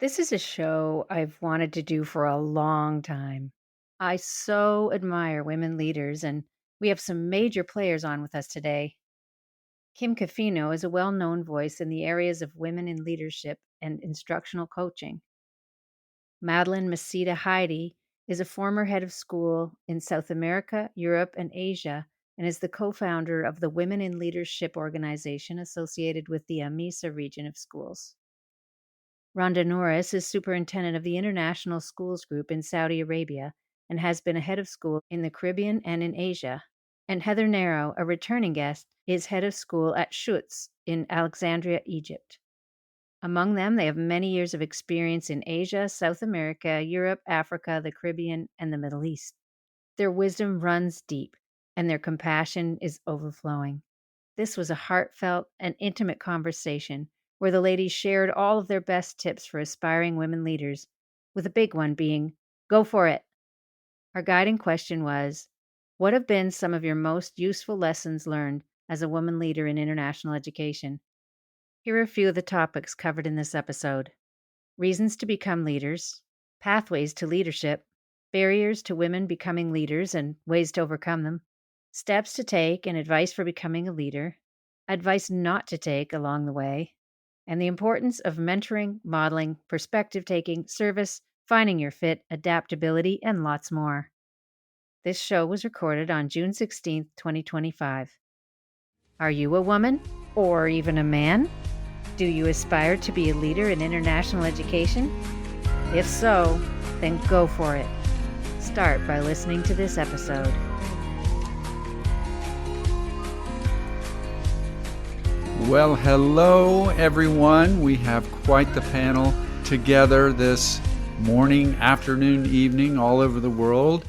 This is a show I've wanted to do for a long time. I so admire women leaders, and we have some major players on with us today. Kim Cofino is a well known voice in the areas of women in leadership and instructional coaching. Madeleine Maceda Heide is a former head of school in South America, Europe, and Asia, and is the co founder of the Women in Leadership organization associated with the AMISA region of schools. Rhonda Norris is superintendent of the International Schools Group in Saudi Arabia and has been a head of school in the Caribbean and in Asia. And Heather Naro, a returning guest, is head of school at Schutz in Alexandria, Egypt. Among them, they have many years of experience in Asia, South America, Europe, Africa, the Caribbean, and the Middle East. Their wisdom runs deep, and their compassion is overflowing. This was a heartfelt and intimate conversation where the ladies shared all of their best tips for aspiring women leaders, with a big one being, go for it. Our guiding question was, what have been some of your most useful lessons learned as a woman leader in international education? Here are a few of the topics covered in this episode: reasons to become leaders, pathways to leadership, barriers to women becoming leaders and ways to overcome them, steps to take and advice for becoming a leader, advice not to take along the way, and the importance of mentoring, modeling, perspective taking, service, finding your fit, adaptability, and lots more. This show was recorded on June 16th, 2025. Are you a woman or even a man? Do you aspire to be a leader in international education? If so, then go for it. Start by listening to this episode. Well, hello, everyone. We have quite the panel together this morning, afternoon, evening, all over the world.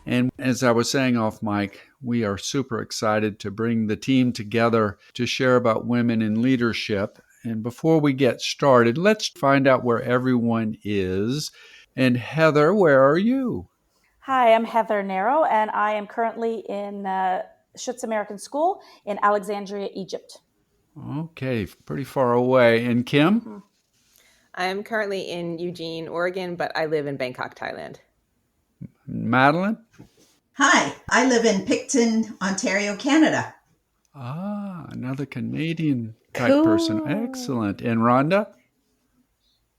And as I was saying off mic, we are super excited to bring the team together to share about women in leadership. And before we get started, let's find out where everyone is. And Heather, where are you? Hi, I'm Heather Naro, and I am currently in Schutz American School in Alexandria, Egypt. Okay, pretty far away. And Kim? I'm currently in Eugene, Oregon, but I live in Bangkok, Thailand. Madeleine? Hi, I live in Picton, Ontario, Canada. Another Canadian type person. Excellent. And Rhonda?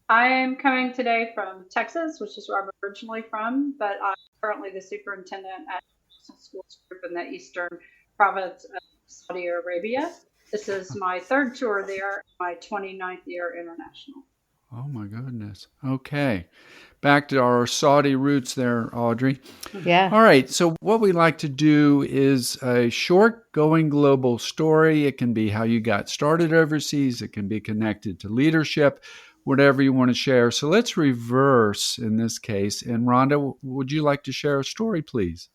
I'm coming today from Texas, which is where I'm originally from, but I'm currently the superintendent at the Schools Group in the eastern province of Saudi Arabia. This is my third tour there, my 29th year international. Oh my goodness. Okay. Back to our Saudi roots there, Audrey. Yeah. All right. So what we like to do is a short going global story. It can be how you got started overseas. It can be connected to leadership, whatever you want to share. So let's reverse in this case. And Rhonda, would you like to share a story, please?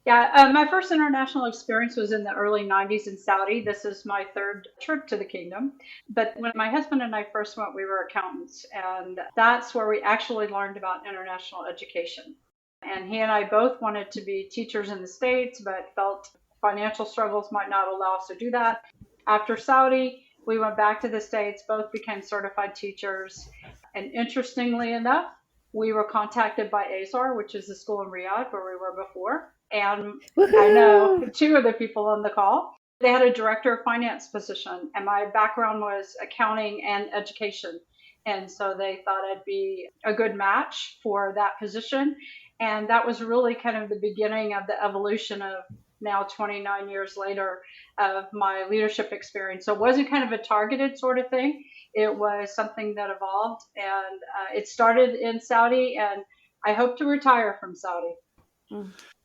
Yeah, my first international experience was in the early 90s in Saudi. This is my third trip to the kingdom. But when my husband and I first went, we were accountants, and that's where we actually learned about international education. And he and I both wanted to be teachers in the States, but felt financial struggles might not allow us to do that. After Saudi, we went back to the States, both became certified teachers. And interestingly enough, we were contacted by ASAR, which is the school in Riyadh where we were before. And I know two of the people on the call. They had a director of finance position, and my background was accounting and education. And so they thought I'd be a good match for that position. And that was really kind of the beginning of the evolution of now 29 years later of my leadership experience. So it wasn't kind of a targeted sort of thing. It was something that evolved, and it started in Saudi, and I hope to retire from Saudi.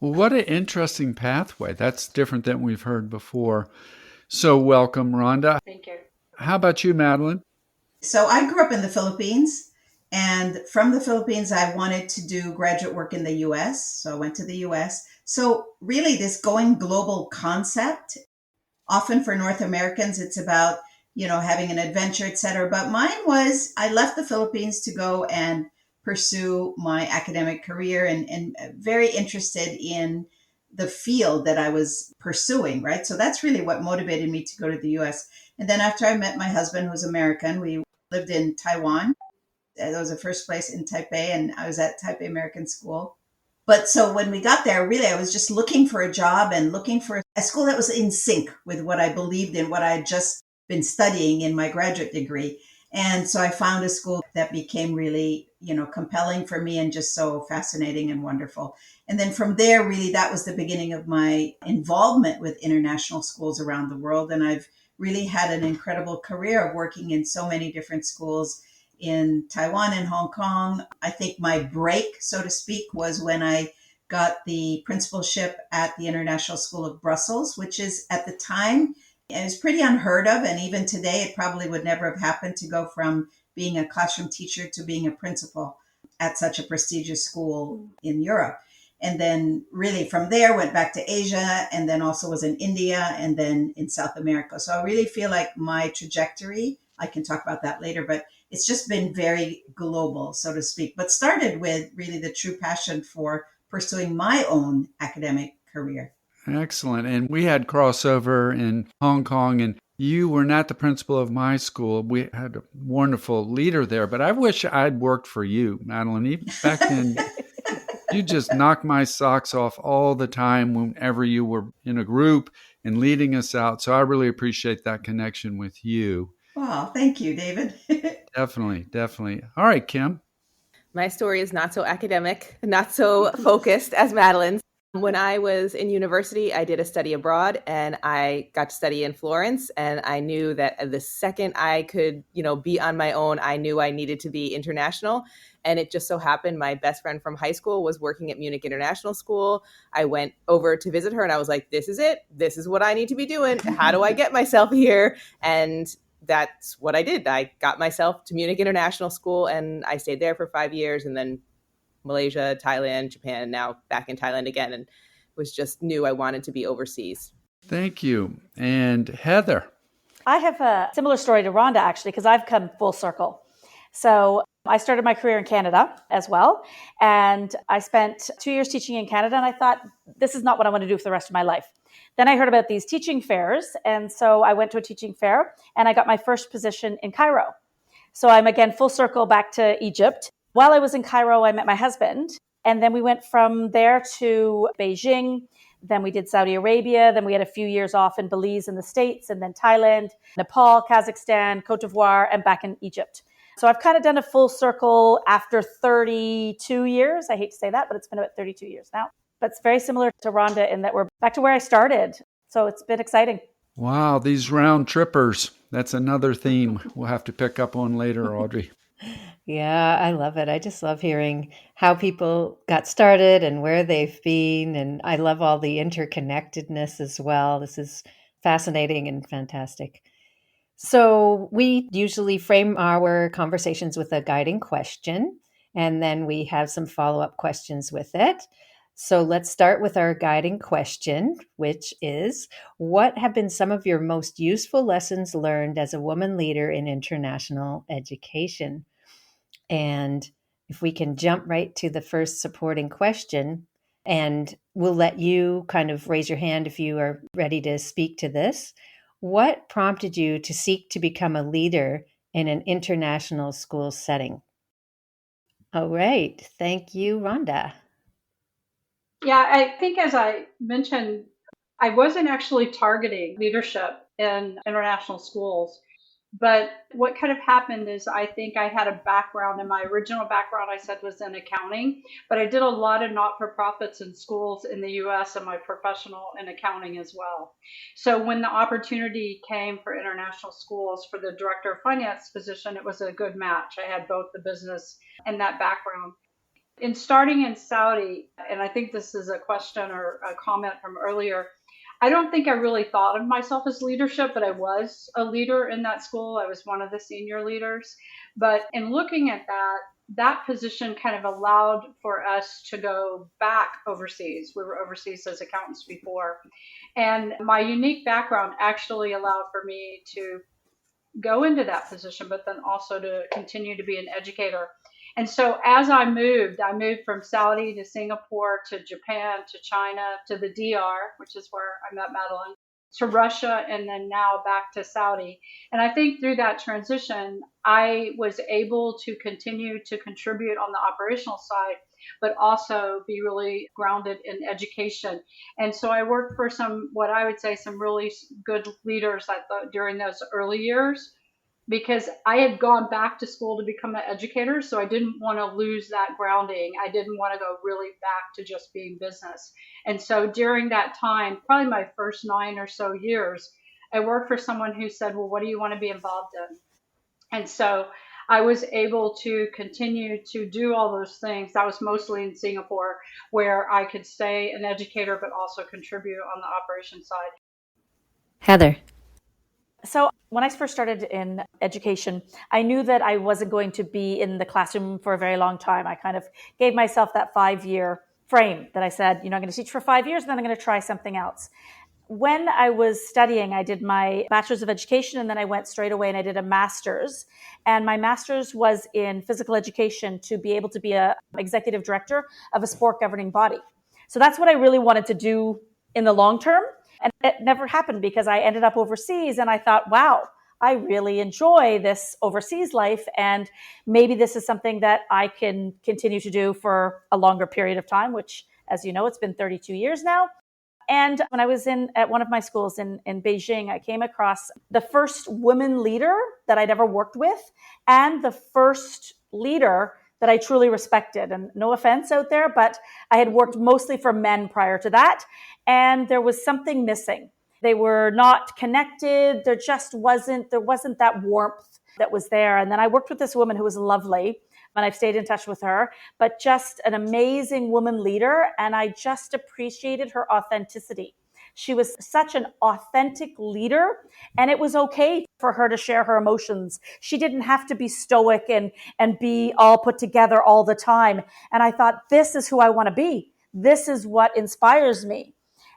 Well, what an interesting pathway. That's different than we've heard before. So welcome, Rhonda. Thank you. How about you, Madeleine? So I grew up in the Philippines, and from the Philippines, I wanted to do graduate work in the US. So I went to the US. So really this going global concept, often for North Americans, it's about, having an adventure, et cetera. But mine was, I left the Philippines to go and pursue my academic career and very interested in the field that I was pursuing, right? So that's really what motivated me to go to the US. And then after I met my husband, who's American, we lived in Taiwan. That was the first place in Taipei, and I was at Taipei American School. But so when we got there, really, I was just looking for a job and looking for a school that was in sync with what I believed in, what I had just been studying in my graduate degree. And so I found a school that became really, compelling for me and just so fascinating and wonderful. And then from there, really, that was the beginning of my involvement with international schools around the world. And I've really had an incredible career of working in so many different schools in Taiwan and Hong Kong. I think my break, so to speak, was when I got the principalship at the International School of Brussels, which is at the time, it was pretty unheard of. And even today, it probably would never have happened to go from being a classroom teacher to being a principal at such a prestigious school in Europe. And then really from there went back to Asia, and then also was in India, and then in South America. So I really feel like my trajectory, I can talk about that later, but it's just been very global, so to speak, but started with really the true passion for pursuing my own academic career. Excellent. And we had crossover in Hong Kong, and you were not the principal of my school. We had a wonderful leader there, but I wish I'd worked for you, Madeleine. Even back then, you just knocked my socks off all the time whenever you were in a group and leading us out. So I really appreciate that connection with you. Wow, thank you, David. Definitely, definitely. All right, Kim. My story is not so academic, not so focused as Madeleine's. When I was in university, I did a study abroad and I got to study in Florence. And I knew that the second I could, be on my own, I knew I needed to be international. And it just so happened my best friend from high school was working at Munich International School. I went over to visit her and I was like, this is it. This is what I need to be doing. How do I get myself here? And that's what I did. I got myself to Munich International School and I stayed there for 5 years, and then Malaysia, Thailand, Japan, now back in Thailand again, and was just knew I wanted to be overseas. Thank you. And Heather. I have a similar story to Rhonda, actually, because I've come full circle. So I started my career in Canada as well. And I spent 2 years teaching in Canada. And I thought, this is not what I want to do for the rest of my life. Then I heard about these teaching fairs. And so I went to a teaching fair and I got my first position in Cairo. So I'm again full circle back to Egypt. While I was in Cairo, I met my husband. And then we went from there to Beijing. Then we did Saudi Arabia. Then we had a few years off in Belize in the States, and then Thailand, Nepal, Kazakhstan, Cote d'Ivoire, and back in Egypt. So I've kind of done a full circle after 32 years. I hate to say that, but it's been about 32 years now. But it's very similar to Rhonda in that we're back to where I started. So it's been exciting. Wow, these round trippers. That's another theme we'll have to pick up on later, Audrey. Yeah, I love it. I just love hearing how people got started and where they've been. And I love all the interconnectedness as well. This is fascinating and fantastic. So we usually frame our conversations with a guiding question, and then we have some follow-up questions with it. So let's start with our guiding question, which is, what have been some of your most useful lessons learned as a woman leader in international education? And if we can jump right to the first supporting question, and we'll let you kind of raise your hand if you are ready to speak to this. What prompted you to seek to become a leader in an international school setting? All right. Thank you, Rhonda. Yeah, I think as I mentioned, I wasn't actually targeting leadership in international schools. But what kind of happened is I think I had a background, and my original background, I said, was in accounting, but I did a lot of not-for-profits in schools in the US and my professional in accounting as well. So when the opportunity came for international schools for the director of finance position, it was a good match. I had both the business and that background. In starting in Saudi, and I think this is a question or a comment from earlier, I don't think I really thought of myself as leadership, but I was a leader in that school. I was one of the senior leaders. But in looking at that position kind of allowed for us to go back overseas. We were overseas as accountants before. And my unique background actually allowed for me to go into that position, but then also to continue to be an educator. And so as I moved from Saudi to Singapore to Japan to China to the DR, which is where I met Madeleine, to Russia, and then now back to Saudi. And I think through that transition, I was able to continue to contribute on the operational side, but also be really grounded in education. And so I worked for what I would say, some really good leaders during those early years, because I had gone back to school to become an educator. So I didn't want to lose that grounding. I didn't want to go really back to just being business. And so during that time, probably my first 9 or so years, I worked for someone who said, well, what do you want to be involved in? And so I was able to continue to do all those things. That was mostly in Singapore, where I could stay an educator, but also contribute on the operations side. Heather. So when I first started in education, I knew that I wasn't going to be in the classroom for a very long time. I kind of gave myself that 5-year frame that I said, I'm going to teach for 5 years, and then I'm going to try something else. When I was studying, I did my bachelor's of education, and then I went straight away and I did a master's. And my master's was in physical education to be able to be an executive director of a sport governing body. So that's what I really wanted to do in the long term. And it never happened because I ended up overseas, and I thought, wow, I really enjoy this overseas life. And maybe this is something that I can continue to do for a longer period of time, which, as you know, it's been 32 years now. And when I was at one of my schools in Beijing, I came across the first woman leader that I'd ever worked with, and the first leader that I truly respected. And no offense out there, but I had worked mostly for men prior to that. And there was something missing. They were not connected. There wasn't that warmth that was there. And then I worked with this woman who was lovely, and I've stayed in touch with her, but just an amazing woman leader. And I just appreciated her authenticity. She was such an authentic leader, and it was okay for her to share her emotions. She didn't have to be stoic and be all put together all the time. And I thought, this is who I want to be. This is what inspires me.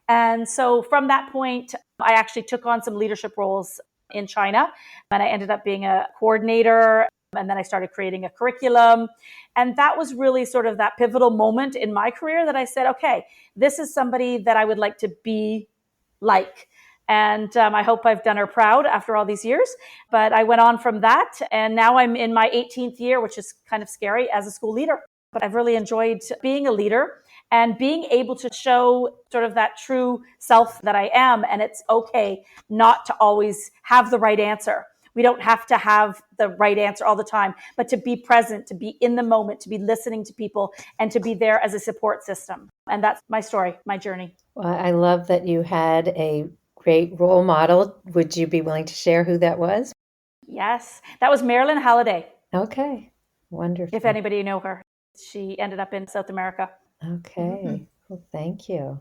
And so from that point, I actually took on some leadership roles in China, and I ended up being a coordinator. And then I started creating a curriculum. And that was really sort of that pivotal moment in my career that I said, okay, this is somebody that I would like to be like. And I hope I've done her proud after all these years. But I went on from that. And now I'm in my 18th year, which is kind of scary, as a school leader. But I've really enjoyed being a leader and being able to show sort of that true self that I am. And it's okay not to always have the right answer. We don't have to have the right answer all the time, but to be present, to be in the moment, to be listening to people, and to be there as a support system. And that's my story, my journey. Well, I love that you had a great role model. Would you be willing to share who that was? Yes, that was Marilyn Halliday. Okay, wonderful. If anybody know her, she ended up in South America. Okay, Well, thank you.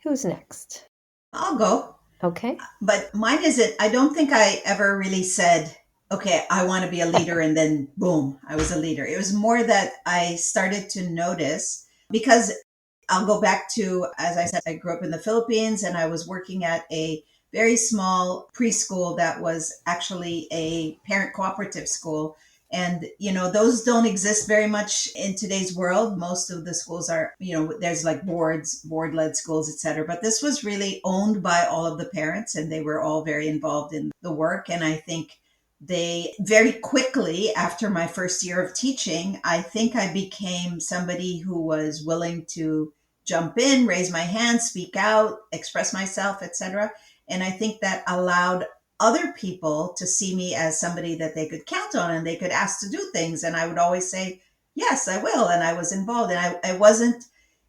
Who's next? I'll go. Okay. But mine isn't, I don't think I ever really said, okay, I want to be a leader. And then boom, I was a leader. It was more that I started to notice, because I'll go back to, as I said, I grew up in the Philippines, and I was working at a very small preschool that was actually a parent cooperative school. And, those don't exist very much in today's world. Most of the schools are, there's like board-led schools, et cetera. But this was really owned by all of the parents, and they were all very involved in the work. And I think they very quickly, after my first year of teaching, I think I became somebody who was willing to jump in, raise my hand, speak out, express myself, et cetera. And I think that allowed other people to see me as somebody that they could count on, and they could ask to do things. And I would always say, yes, I will. And I was involved, and I wasn't,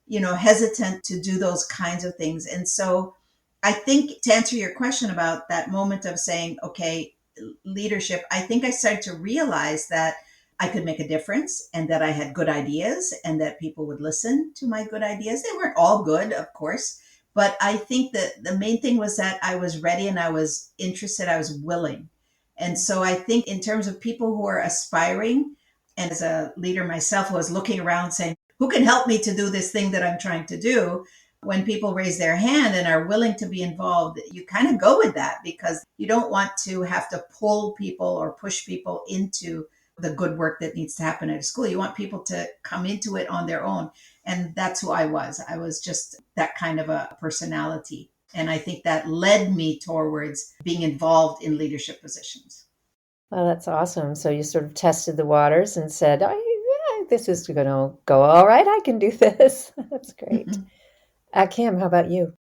hesitant to do those kinds of things. And so I think, to answer your question about that moment of saying, okay, leadership, I think I started to realize that I could make a difference, and that I had good ideas, and that people would listen to my good ideas. They weren't all good, of course. But I think that the main thing was that I was ready, and I was interested, I was willing. And so I think, in terms of people who are aspiring, and as a leader myself, who was looking around saying, who can help me to do this thing that I'm trying to do? When people raise their hand and are willing to be involved, you kind of go with that, because you don't want to have to pull people or push people into the good work that needs to happen at a school. You want people to come into it on their own. And that's who I was. I was just that kind of a personality. And I think that led me towards being involved in leadership positions. Well, that's awesome. So you sort of tested the waters and said, oh, yeah, this is going to go all right. I can do this. That's great. Kim, how about you?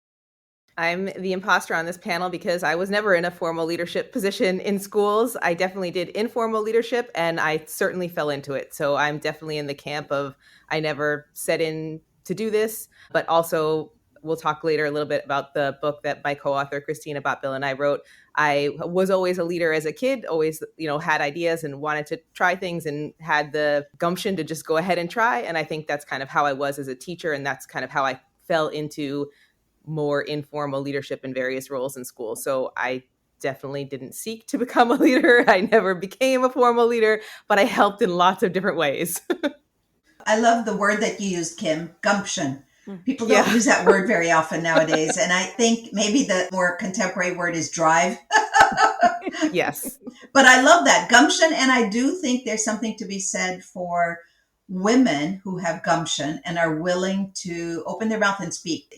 I'm the imposter on this panel because I was never in a formal leadership position in schools. I definitely did informal leadership, and I certainly fell into it. So I'm definitely in the camp of I never set in to do this, but also we'll talk later a little bit about the book that my co-author Christina Botbill and I wrote. I was always a leader as a kid, always, had ideas and wanted to try things and had the gumption to just go ahead and try. And I think that's kind of how I was as a teacher. And that's kind of how I fell into more informal leadership in various roles in school. So I definitely didn't seek to become a leader. I never became a formal leader, but I helped in lots of different ways. I love the word that you used, Kim, gumption. People don't use that word very often nowadays. And I think maybe the more contemporary word is drive. Yes. But I love that gumption. And I do think there's something to be said for women who have gumption and are willing to open their mouth and speak,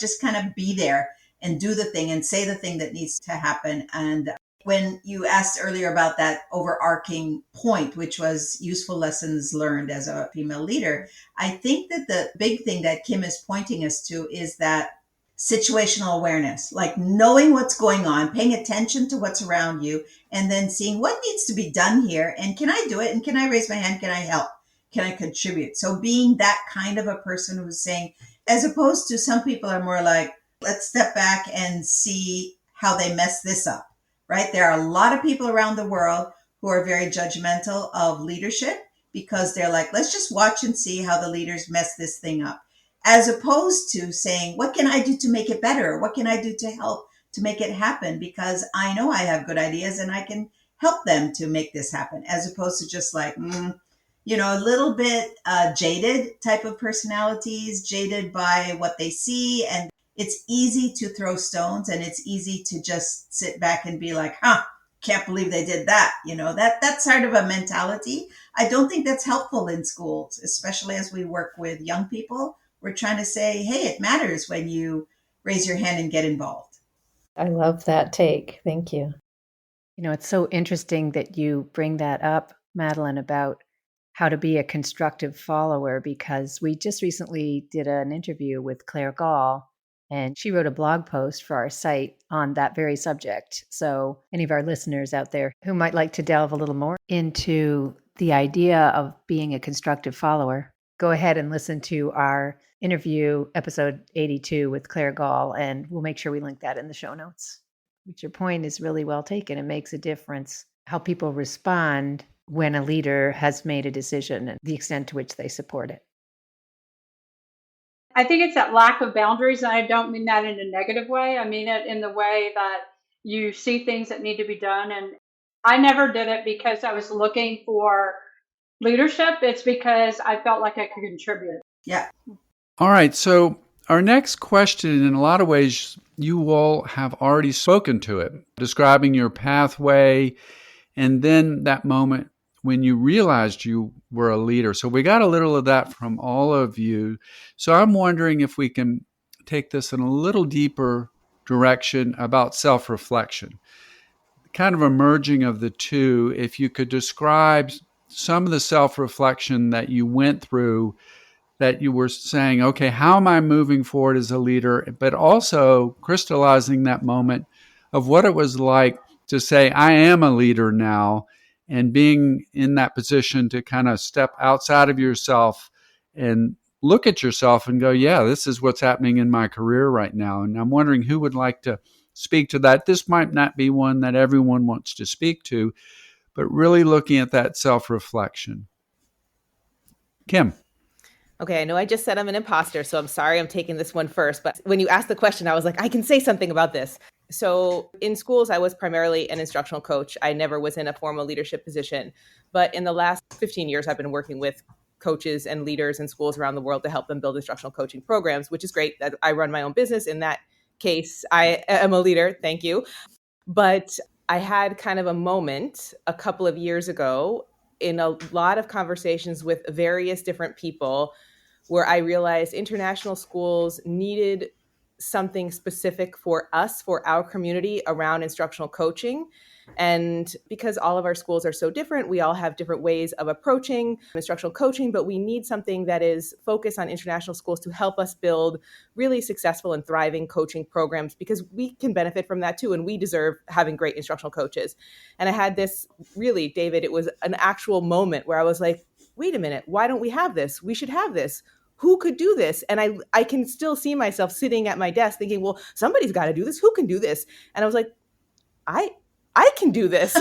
just kind of be there and do the thing and say the thing that needs to happen. And when you asked earlier about that overarching point, which was useful lessons learned as a female leader, I think that the big thing that Kim is pointing us to is that situational awareness, like knowing what's going on, paying attention to what's around you, and then seeing what needs to be done here. And can I do it? And can I raise my hand? Can I help? Can I contribute? So being that kind of a person who's saying, as opposed to some people are more like, let's step back and see how they mess this up. Right? There are a lot of people around the world who are very judgmental of leadership because they're like, let's just watch and see how the leaders mess this thing up. As opposed to saying, what can I do to make it better? What can I do to help to make it happen? Because I know I have good ideas and I can help them to make this happen. As opposed to just like, a little bit jaded type of personalities, jaded by what they see. And it's easy to throw stones and it's easy to just sit back and be like, can't believe they did that. That sort of a mentality. I don't think that's helpful in schools, especially as we work with young people. We're trying to say, hey, it matters when you raise your hand and get involved. I love that take. Thank you. It's so interesting that you bring that up, Madeleine, about how to be a constructive follower, because we just recently did an interview with Claire Gall, and she wrote a blog post for our site on that very subject. So any of our listeners out there who might like to delve a little more into the idea of being a constructive follower, go ahead and listen to our interview, episode 82 with Claire Gall, and we'll make sure we link that in the show notes. But your point is really well taken. It makes a difference how people respond when a leader has made a decision and the extent to which they support it. I think it's that lack of boundaries, and I don't mean that in a negative way. I mean it in the way that you see things that need to be done. And I never did it because I was looking for leadership. It's because I felt like I could contribute. Yeah. All right. So our next question, in a lot of ways, you all have already spoken to it, describing your pathway and then that moment when you realized you were a leader. So we got a little of that from all of you. So I'm wondering if we can take this in a little deeper direction about self-reflection, kind of a merging of the two. If you could describe some of the self-reflection that you went through, that you were saying, okay, how am I moving forward as a leader? But also crystallizing that moment of what it was like to say, I am a leader now, and being in that position to kind of step outside of yourself and look at yourself and go, yeah, this is what's happening in my career right now. And I'm wondering who would like to speak to that. This might not be one that everyone wants to speak to, but really looking at that self-reflection. Kim. Okay, I know I just said I'm an imposter, so I'm sorry I'm taking this one first. But when you asked the question, I was like, I can say something about this. So in schools, I was primarily an instructional coach. I never was in a formal leadership position. But in the last 15 years, I've been working with coaches and leaders in schools around the world to help them build instructional coaching programs, which is great. I run my own business. In that case, I am a leader. Thank you. But I had kind of a moment a couple of years ago in a lot of conversations with various different people where I realized international schools needed something specific for us, for our community around instructional coaching. And because all of our schools are so different, we all have different ways of approaching instructional coaching, but we need something that is focused on international schools to help us build really successful and thriving coaching programs, because we can benefit from that too. And we deserve having great instructional coaches. And I had this really, David, it was an actual moment where I was like, wait a minute, why don't we have this? We should have this. Who could do this? And I can still see myself sitting at my desk thinking, well, somebody's got to do this. Who can do this? And I was like, I can do this.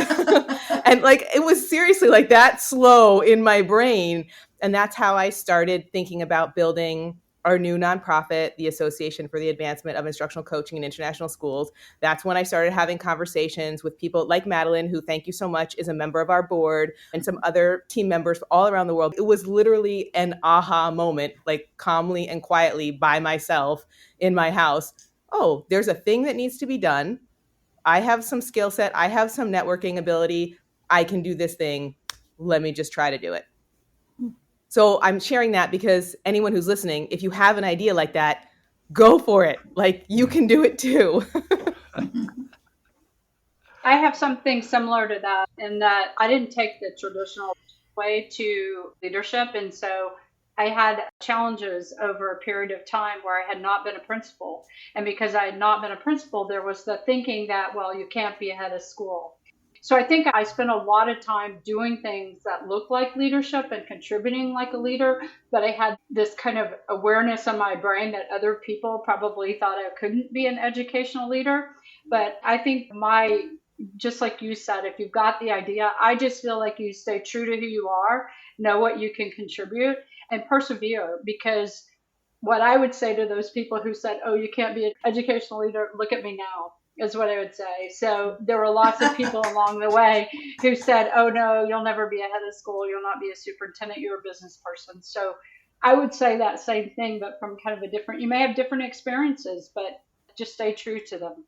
And like, it was seriously like that slow in my brain. And that's how I started thinking about building our new nonprofit, the Association for the Advancement of Instructional Coaching in International Schools. That's when I started having conversations with people like Madeleine, who, thank you so much, is a member of our board, and some other team members all around the world. It was literally an aha moment, like calmly and quietly by myself in my house. Oh, there's a thing that needs to be done. I have some skill set. I have some networking ability. I can do this thing. Let me just try to do it. So I'm sharing that because anyone who's listening, if you have an idea like that, go for it. Like, you can do it too. I have something similar to that in that I didn't take the traditional way to leadership. And so I had challenges over a period of time where I had not been a principal. And because I had not been a principal, there was the thinking that, well, you can't be a head of school. So I think I spent a lot of time doing things that look like leadership and contributing like a leader, but I had this kind of awareness in my brain that other people probably thought I couldn't be an educational leader. But I think just like you said, if you've got the idea, I just feel like you stay true to who you are, know what you can contribute, and persevere. Because what I would say to those people who said, oh, you can't be an educational leader, look at me now, is what I would say. So there were lots of people along the way who said, oh, no, you'll never be a head of school. You'll not be a superintendent. You're a business person. So I would say that same thing, but from kind of you may have different experiences, but just stay true to them.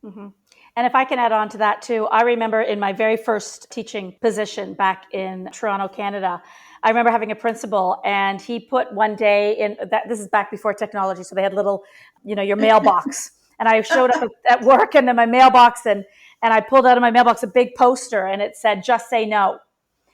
Mm-hmm. And if I can add on to that too, I remember in my very first teaching position back in Toronto, Canada, I remember having a principal, and he put one day in that, this is back before technology, so they had little, your mailbox. And I showed up at work, and then my mailbox, and I pulled out of my mailbox a big poster, and it said, just say no.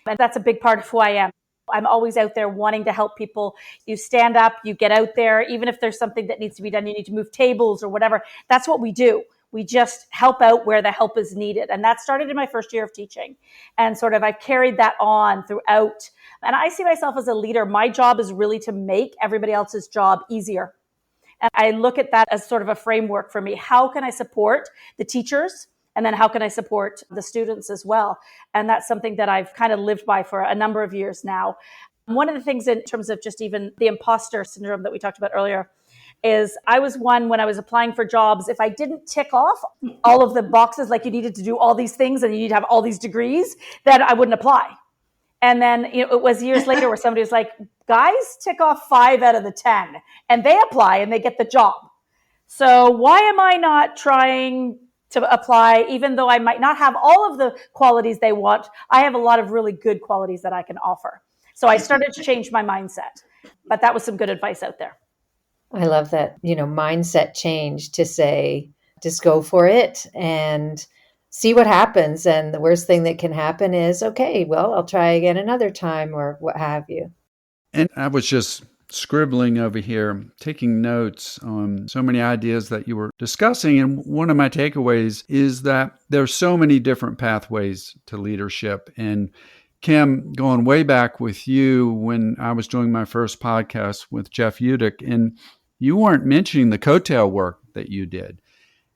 And that's a big part of who I am. I'm always out there wanting to help people. You stand up, you get out there, even if there's something that needs to be done, you need to move tables or whatever. That's what we do. We just help out where the help is needed. And that started in my first year of teaching. And sort of I've carried that on throughout. And I see myself as a leader. My job is really to make everybody else's job easier. And I look at that as sort of a framework for me. How can I support the teachers? And then how can I support the students as well? And that's something that I've kind of lived by for a number of years now. One of the things in terms of just even the imposter syndrome that we talked about earlier is I was one when I was applying for jobs, if I didn't tick off all of the boxes, like you needed to do all these things and you need to have all these degrees, then I wouldn't apply. And then it was years later where somebody was like, guys tick off 5 out of the 10 and they apply and they get the job. So why am I not trying to apply, even though I might not have all of the qualities they want? I have a lot of really good qualities that I can offer. So I started to change my mindset, but that was some good advice out there. I love that, mindset change to say, just go for it and see what happens. And the worst thing that can happen is, okay, well, I'll try again another time or what have you. And I was just scribbling over here, taking notes on so many ideas that you were discussing. And one of my takeaways is that there's so many different pathways to leadership. And Kim, going way back with you when I was doing my first podcast with Jeff Udick, and you weren't mentioning the coattail work that you did.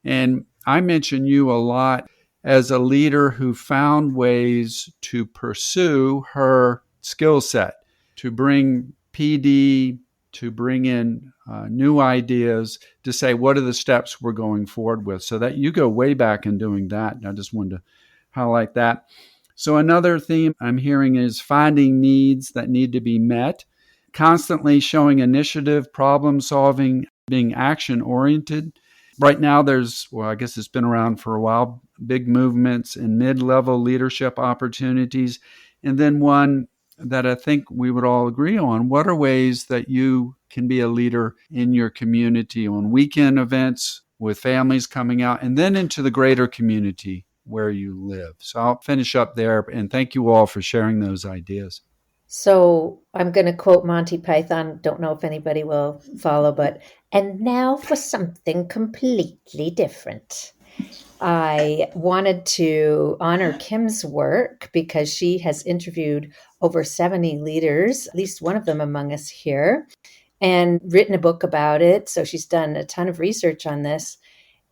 And I mention you a lot as a leader who found ways to pursue her skill set, to bring PD, to bring in new ideas, to say, what are the steps we're going forward with? So that you go way back in doing that. And I just wanted to highlight that. So another theme I'm hearing is finding needs that need to be met, constantly showing initiative, problem solving, being action oriented. Right now I guess it's been around for a while, big movements in mid-level leadership opportunities. And then one that I think we would all agree on. What are ways that you can be a leader in your community on weekend events with families coming out and then into the greater community where you live? So I'll finish up there, and thank you all for sharing those ideas. So I'm going to quote Monty Python. Don't know if anybody will follow, but and now for something completely different. I wanted to honor Kim's work because she has interviewed over 70 leaders, at least one of them among us here, and written a book about it. So she's done a ton of research on this.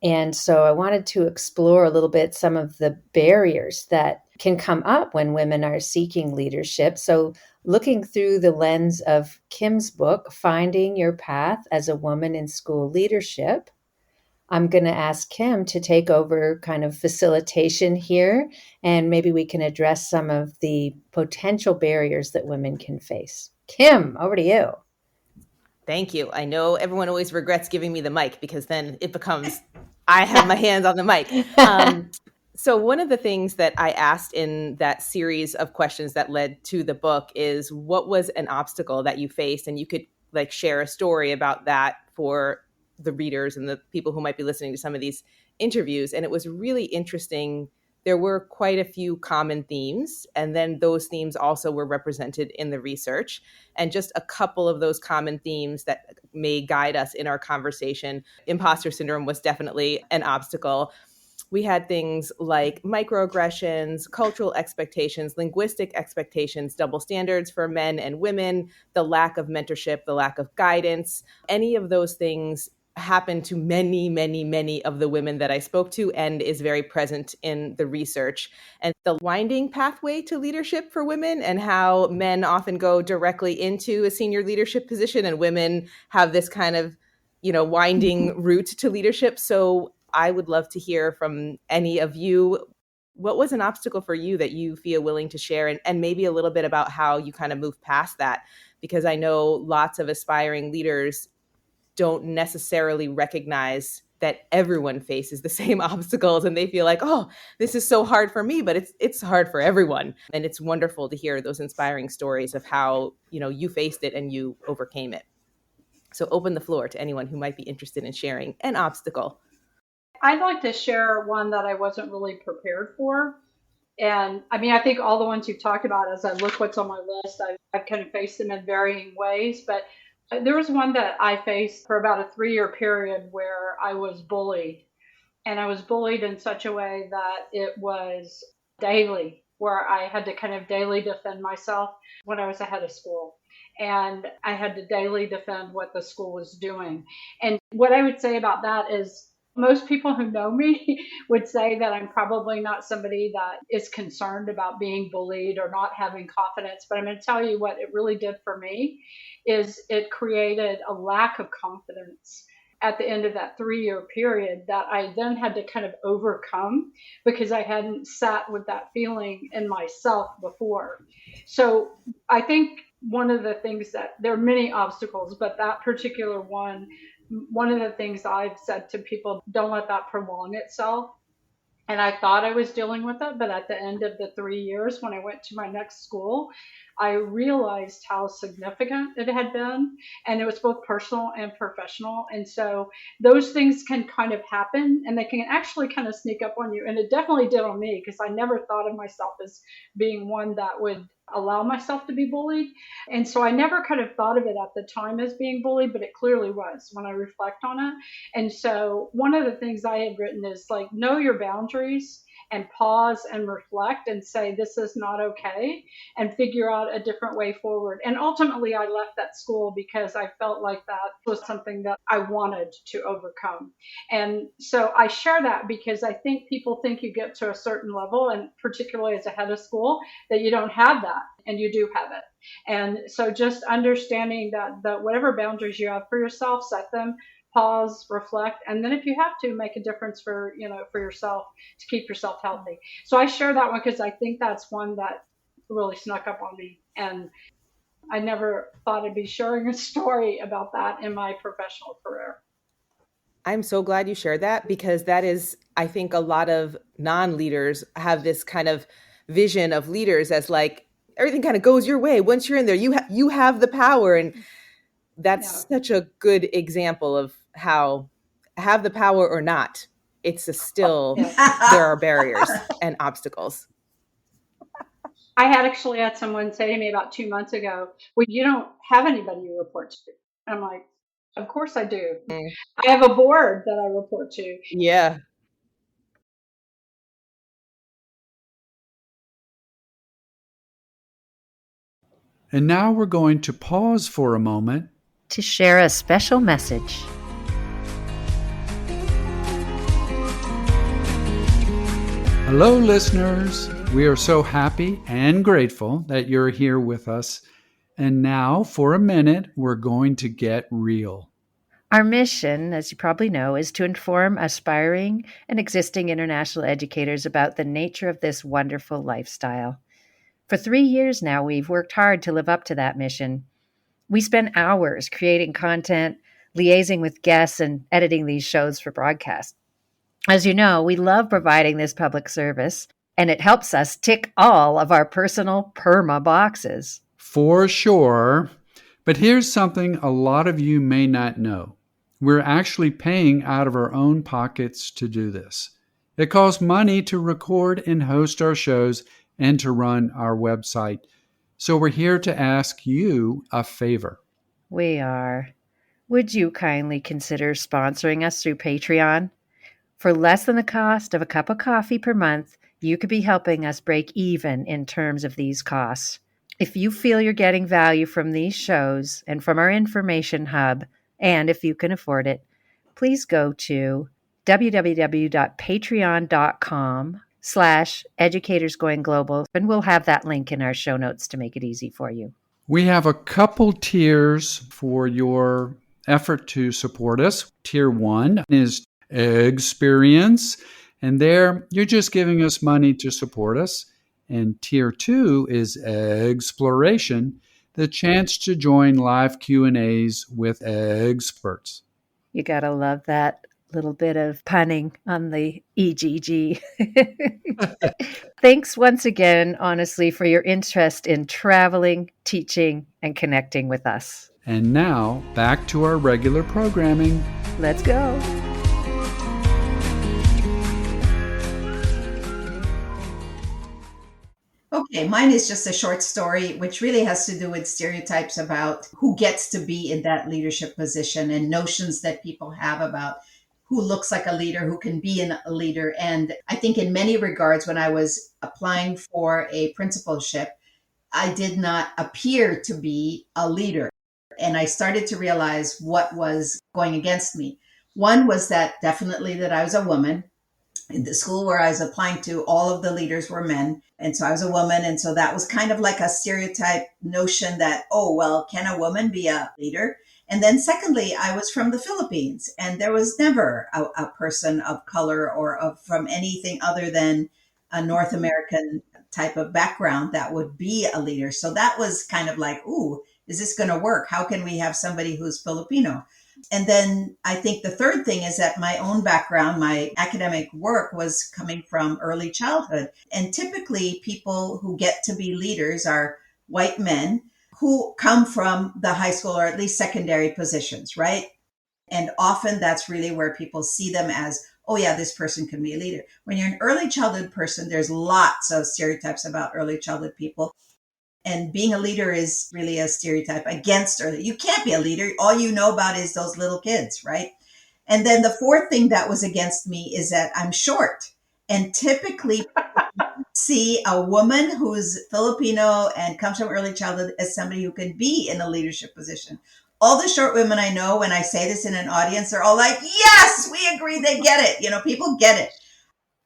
And so I wanted to explore a little bit some of the barriers that can come up when women are seeking leadership. So looking through the lens of Kim's book, Finding Your Path as a Woman in School Leadership, I'm going to ask Kim to take over kind of facilitation here, and maybe we can address some of the potential barriers that women can face. Kim, over to you. Thank you. I know everyone always regrets giving me the mic because then it becomes, I have my hands on the mic. So one of the things that I asked in that series of questions that led to the book is, what was an obstacle that you faced? And you could like share a story about that for the readers and the people who might be listening to some of these interviews. And it was really interesting. There were quite a few common themes, and then those themes also were represented in the research. And just a couple of those common themes that may guide us in our conversation. Imposter syndrome was definitely an obstacle. We had things like microaggressions, cultural expectations, linguistic expectations, double standards for men and women, the lack of mentorship, the lack of guidance. Any of those things happened to many, many, many of the women that I spoke to and is very present in the research. And the winding pathway to leadership for women and how men often go directly into a senior leadership position and women have this kind of, winding route to leadership. So I would love to hear from any of you. What was an obstacle for you that you feel willing to share, and maybe a little bit about how you kind of move past that? Because I know lots of aspiring leaders don't necessarily recognize that everyone faces the same obstacles, and they feel like, oh, this is so hard for me, but it's hard for everyone. And it's wonderful to hear those inspiring stories of how, you faced it and you overcame it. So open the floor to anyone who might be interested in sharing an obstacle. I'd like to share one that I wasn't really prepared for. And I mean, I think all the ones you've talked about, as I look what's on my list, I've kind of faced them in varying ways. But there was one that I faced for about a 3-year period where I was bullied. And I was bullied in such a way that it was daily, where I had to kind of daily defend myself when I was a head of school. And I had to daily defend what the school was doing. And what I would say about that is, most people who know me would say that I'm probably not somebody that is concerned about being bullied or not having confidence. But I'm going to tell you what it really did for me is it created a lack of confidence at the end of that 3-year period that I then had to kind of overcome because I hadn't sat with that feeling in myself before. So I think one of the things that there are many obstacles, but that particular one of the things I've said to people, don't let that prolong itself. And I thought I was dealing with it, but at the end of the 3 years, when I went to my next school, I realized how significant it had been. And it was both personal and professional. And so those things can kind of happen, and they can actually kind of sneak up on you. And it definitely did on me, because I never thought of myself as being one that would allow myself to be bullied. And so I never kind of thought of it at the time as being bullied, but it clearly was when I reflect on it. And so one of the things I had written is like, know your boundaries and pause and reflect and say, this is not okay, and figure out a different way forward. And ultimately, I left that school because I felt like that was something that I wanted to overcome. And so I share that because I think people think you get to a certain level, and particularly as a head of school, that you don't have that, and you do have it. And so just understanding that whatever boundaries you have for yourself, set them, pause, reflect, and then if you have to, make a difference for yourself to keep yourself healthy. So I share that one because I think that's one that really snuck up on me, and I never thought I'd be sharing a story about that in my professional career. I'm so glad you shared that, because that is, I think a lot of non-leaders have this kind of vision of leaders as like everything kind of goes your way. Once you're in there, you have the power. And that's such a good example of how, have the power or not, it's still, there are barriers and obstacles. I had actually had someone say to me about 2 months ago, well, you don't have anybody you report to. I'm like, of course I do. I have a board that I report to. Yeah. And now we're going to pause for a moment to share a special message. Hello, listeners. We are so happy and grateful that you're here with us. And now, for a minute, we're going to get real. Our mission, as you probably know, is to inform aspiring and existing international educators about the nature of this wonderful lifestyle. For 3 years now, we've worked hard to live up to that mission. We spend hours creating content, liaising with guests, and editing these shows for broadcast. As you know, we love providing this public service, and it helps us tick all of our personal PERMA boxes. For sure. But here's something a lot of you may not know. We're actually paying out of our own pockets to do this. It costs money to record and host our shows and to run our website. So we're here to ask you a favor. We are. Would you kindly consider sponsoring us through Patreon? For less than the cost of a cup of coffee per month, you could be helping us break even in terms of these costs. If you feel you're getting value from these shows and from our information hub, and if you can afford it, please go to www.patreon.com/educatorsgoingglobal, and we'll have that link in our show notes to make it easy for you. We have a couple tiers for your effort to support us. Tier 1 is Experience, and there you're just giving us money to support us. And Tier 2 is Exploration, the chance to join live Q&As with experts. You gotta love that little bit of punning on the EGG. Thanks once again, honestly, for your interest in traveling, teaching, and connecting with us. And now, back to our regular programming. Let's go. Okay, mine is just a short story, which really has to do with stereotypes about who gets to be in that leadership position and notions that people have about who looks like a leader, who can be a leader. And I think in many regards, when I was applying for a principalship, I did not appear to be a leader. And I started to realize what was going against me. One was that definitely that I was a woman. In the school where I was applying to, all of the leaders were men. And so I was a woman. And so that was kind of like a stereotype notion that, oh, well, can a woman be a leader? And then secondly, I was from the Philippines, and there was never a person of color or from anything other than a North American type of background that would be a leader. So that was kind of like, ooh, is this going to work? How can we have somebody who's Filipino? And then I think the third thing is that my own background, my academic work was coming from early childhood. And typically people who get to be leaders are white men who come from the high school or at least secondary positions, right? And often that's really where people see them as, oh yeah, this person can be a leader. When you're an early childhood person, there's lots of stereotypes about early childhood people. And being a leader is really a stereotype against early. You can't be a leader. All you know about is those little kids, right? And then the fourth thing that was against me is that I'm short. And typically see a woman who's Filipino and comes from early childhood as somebody who can be in a leadership position. All the short women I know, when I say this in an audience, they're all like, yes, we agree, they get it. You know, people get it.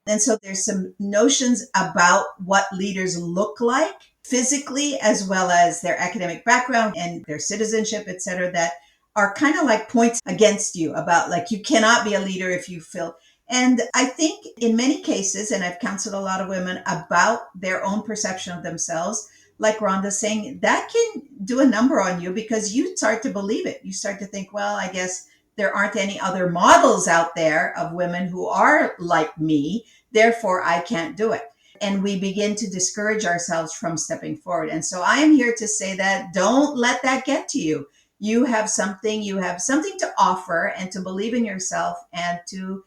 And so there's some notions about what leaders look like physically, as well as their academic background and their citizenship, et cetera, that are kind of like points against you about like, you cannot be a leader if you feel. And I think in many cases, and I've counseled a lot of women about their own perception of themselves, like Rhonda's saying, that can do a number on you because you start to believe it. You start to think, well, I guess there aren't any other models out there of women who are like me. Therefore, I can't do it. and we begin to discourage ourselves from stepping forward. And so I am here to say that don't let that get to you. You have something to offer, and to believe in yourself, and to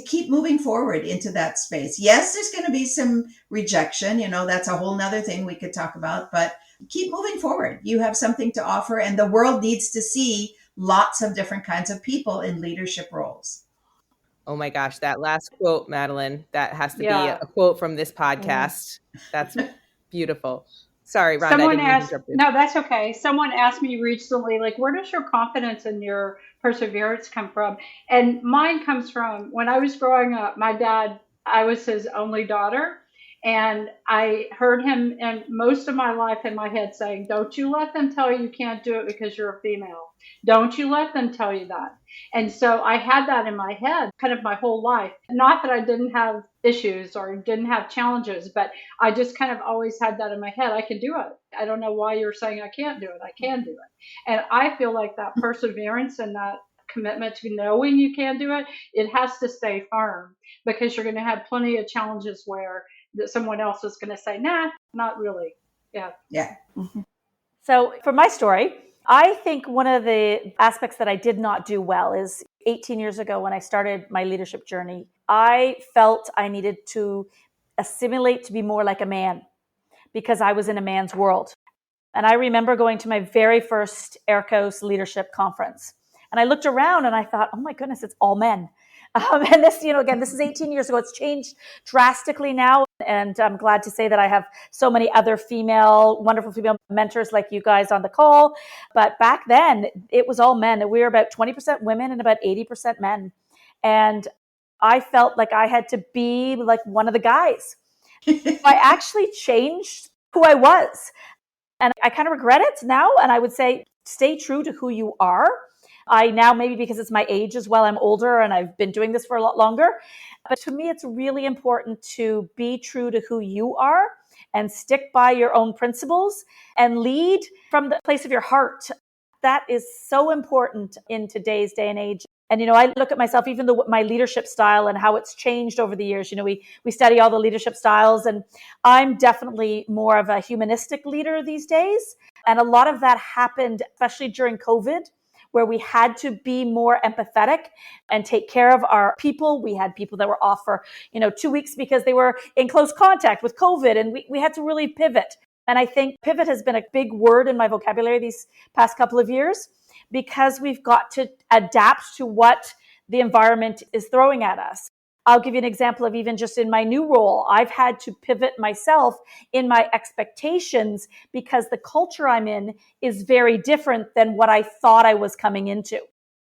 keep moving forward into that space. Yes, there's going to be some rejection. That's a whole nother thing we could talk about, but keep moving forward. You have something to offer, and the world needs to see lots of different kinds of people in leadership roles. Oh my gosh, that last quote, Madeleine, that has to be Yeah. a quote from this podcast. That's beautiful. Sorry, Rhonda, Someone I didn't mean to asked, interrupt you. no, that's okay. Someone asked me recently, like, where does your confidence and your perseverance come from? And mine comes from when I was growing up, my dad, I was his only daughter. And I heard him and most of my life in my head saying, don't you let them tell you can't do it because you're a female. Don't you let them tell you that. And so I had that in my head kind of my whole life. Not that I didn't have issues or didn't have challenges, but I just kind of always had that in my head. I can do it. I don't know why you're saying I can't do it. I can do it. And I feel like that perseverance and that commitment to knowing you can do it, it has to stay firm, because you're going to have plenty of challenges where that someone else is going to say, nah, not really. Yeah. Yeah. Mm-hmm. So for my story, I think one of the aspects that I did not do well is 18 years ago when I started my leadership journey, I felt I needed to assimilate to be more like a man because I was in a man's world. And I remember going to my very first ERCOS leadership conference. And I looked around and I thought, oh my goodness, it's all men. And this, again, this is 18 years ago. It's changed drastically now. And I'm glad to say that I have so many other wonderful female mentors like you guys on the call. But back then, it was all men. We were about 20% women and about 80% men. And I felt like I had to be like one of the guys. I actually changed who I was. And I kind of regret it now. And I would say, stay true to who you are. I now, maybe because it's my age as well, I'm older and I've been doing this for a lot longer. But to me, it's really important to be true to who you are and stick by your own principles and lead from the place of your heart. That is so important in today's day and age. And, I look at myself, even my leadership style and how it's changed over the years. We study all the leadership styles, and I'm definitely more of a humanistic leader these days. And a lot of that happened, especially during COVID, where we had to be more empathetic and take care of our people. We had people that were off for, 2 weeks because they were in close contact with COVID, and we had to really pivot. And I think pivot has been a big word in my vocabulary these past couple of years, because we've got to adapt to what the environment is throwing at us. I'll give you an example of even just in my new role. I've had to pivot myself in my expectations because the culture I'm in is very different than what I thought I was coming into.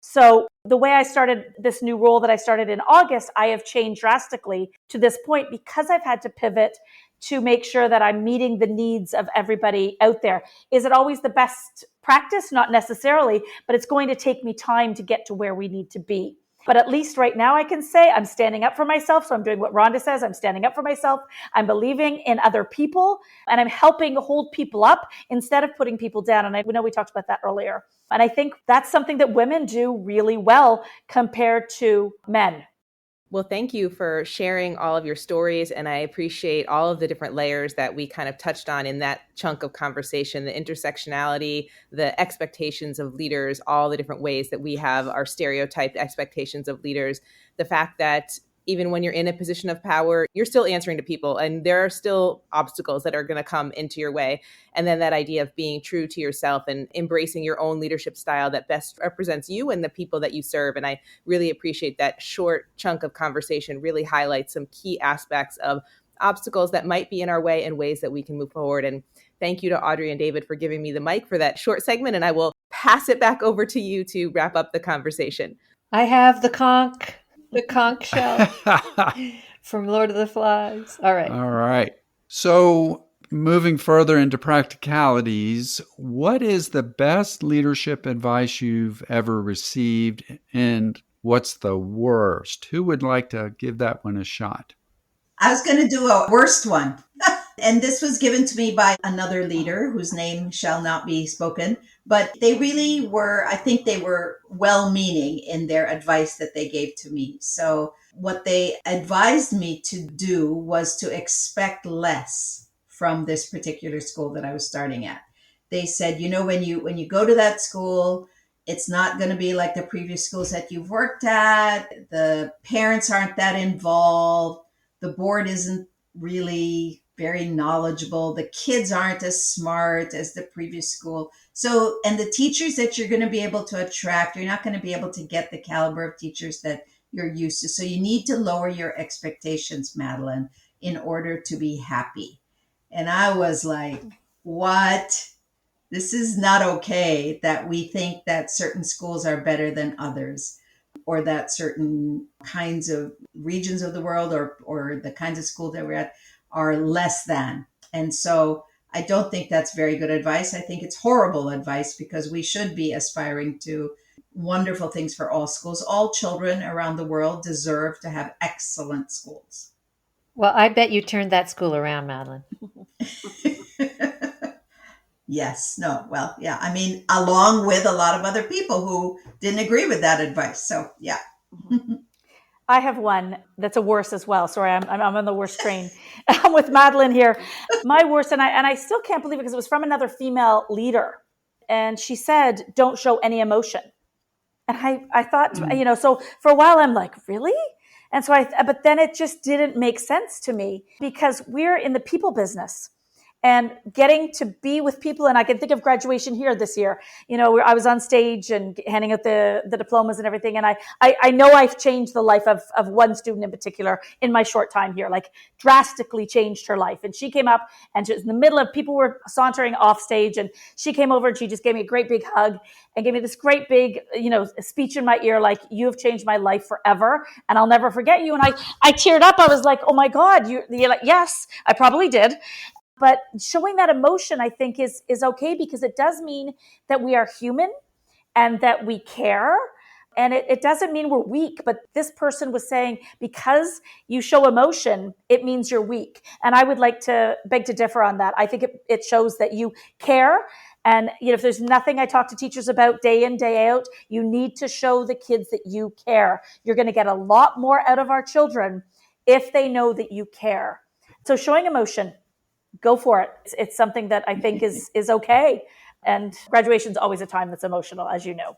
So the way I started this new role that I started in August, I have changed drastically to this point because I've had to pivot to make sure that I'm meeting the needs of everybody out there. Is it always the best practice? Not necessarily, but it's going to take me time to get to where we need to be. But at least right now I can say I'm standing up for myself. So I'm doing what Rhonda says. I'm standing up for myself. I'm believing in other people, and I'm helping hold people up instead of putting people down. And I know we talked about that earlier. And I think that's something that women do really well compared to men. Well, thank you for sharing all of your stories. And I appreciate all of the different layers that we kind of touched on in that chunk of conversation, the intersectionality, the expectations of leaders, all the different ways that we have our stereotyped expectations of leaders. The fact that even when you're in a position of power, you're still answering to people, and there are still obstacles that are going to come into your way. And then that idea of being true to yourself and embracing your own leadership style that best represents you and the people that you serve. And I really appreciate that short chunk of conversation really highlights some key aspects of obstacles that might be in our way and ways that we can move forward. And thank you to Audrey and David for giving me the mic for that short segment. And I will pass it back over to you to wrap up the conversation. I have the conch shell from Lord of the Flies. All right. All right. So moving further into practicalities, what is the best leadership advice you've ever received, and what's the worst? Who would like to give that one a shot? I was going to do a worst one. And this was given to me by another leader whose name shall not be spoken, but they really were, I think they were well-meaning in their advice that they gave to me. So what they advised me to do was to expect less from this particular school that I was starting at. They said, when you go to that school, it's not going to be like the previous schools that you've worked at. The parents aren't that involved. The board isn't really very knowledgeable. The kids aren't as smart as the previous school. So, and the teachers that you're going to be able to attract, you're not going to be able to get the caliber of teachers that you're used to. So you need to lower your expectations, Madeleine, in order to be happy. And I was like, what? This is not okay that we think that certain schools are better than others, or that certain kinds of regions of the world or the kinds of schools that we're at are less than. And so I don't think that's very good advice. I think it's horrible advice, because we should be aspiring to wonderful things for all schools. All children around the world deserve to have excellent schools. Well, I bet you turned that school around, Madeleine. Yes, no, well, yeah. I mean, along with a lot of other people who didn't agree with that advice. So, yeah. I have one that's a worse as well. Sorry, I'm on the worst train. I'm with Madeleine here. My worst, and I still can't believe it, because it was from another female leader. And she said, don't show any emotion. And I thought, so for a while I'm like, really? And so but then it just didn't make sense to me, because we're in the people business. And getting to be with people, and I can think of graduation here this year, where I was on stage and handing out the diplomas and everything. And I know I've changed the life of one student in particular in my short time here, like drastically changed her life. And she came up, and she was in the middle of, people were sauntering off stage, and she came over and she just gave me a great big hug and gave me this great big, speech in my ear, like, you have changed my life forever, and I'll never forget you. And I teared up. I was like, oh my God, you're like, yes, I probably did. But showing that emotion, I think, is okay, because it does mean that we are human and that we care. And it doesn't mean we're weak. But this person was saying, because you show emotion, it means you're weak. And I would like to beg to differ on that. I think it shows that you care. And if there's nothing I talk to teachers about day in, day out, you need to show the kids that you care. You're going to get a lot more out of our children if they know that you care. So showing emotion, go for it. It's something that I think is okay. And graduation is always a time that's emotional, as you know.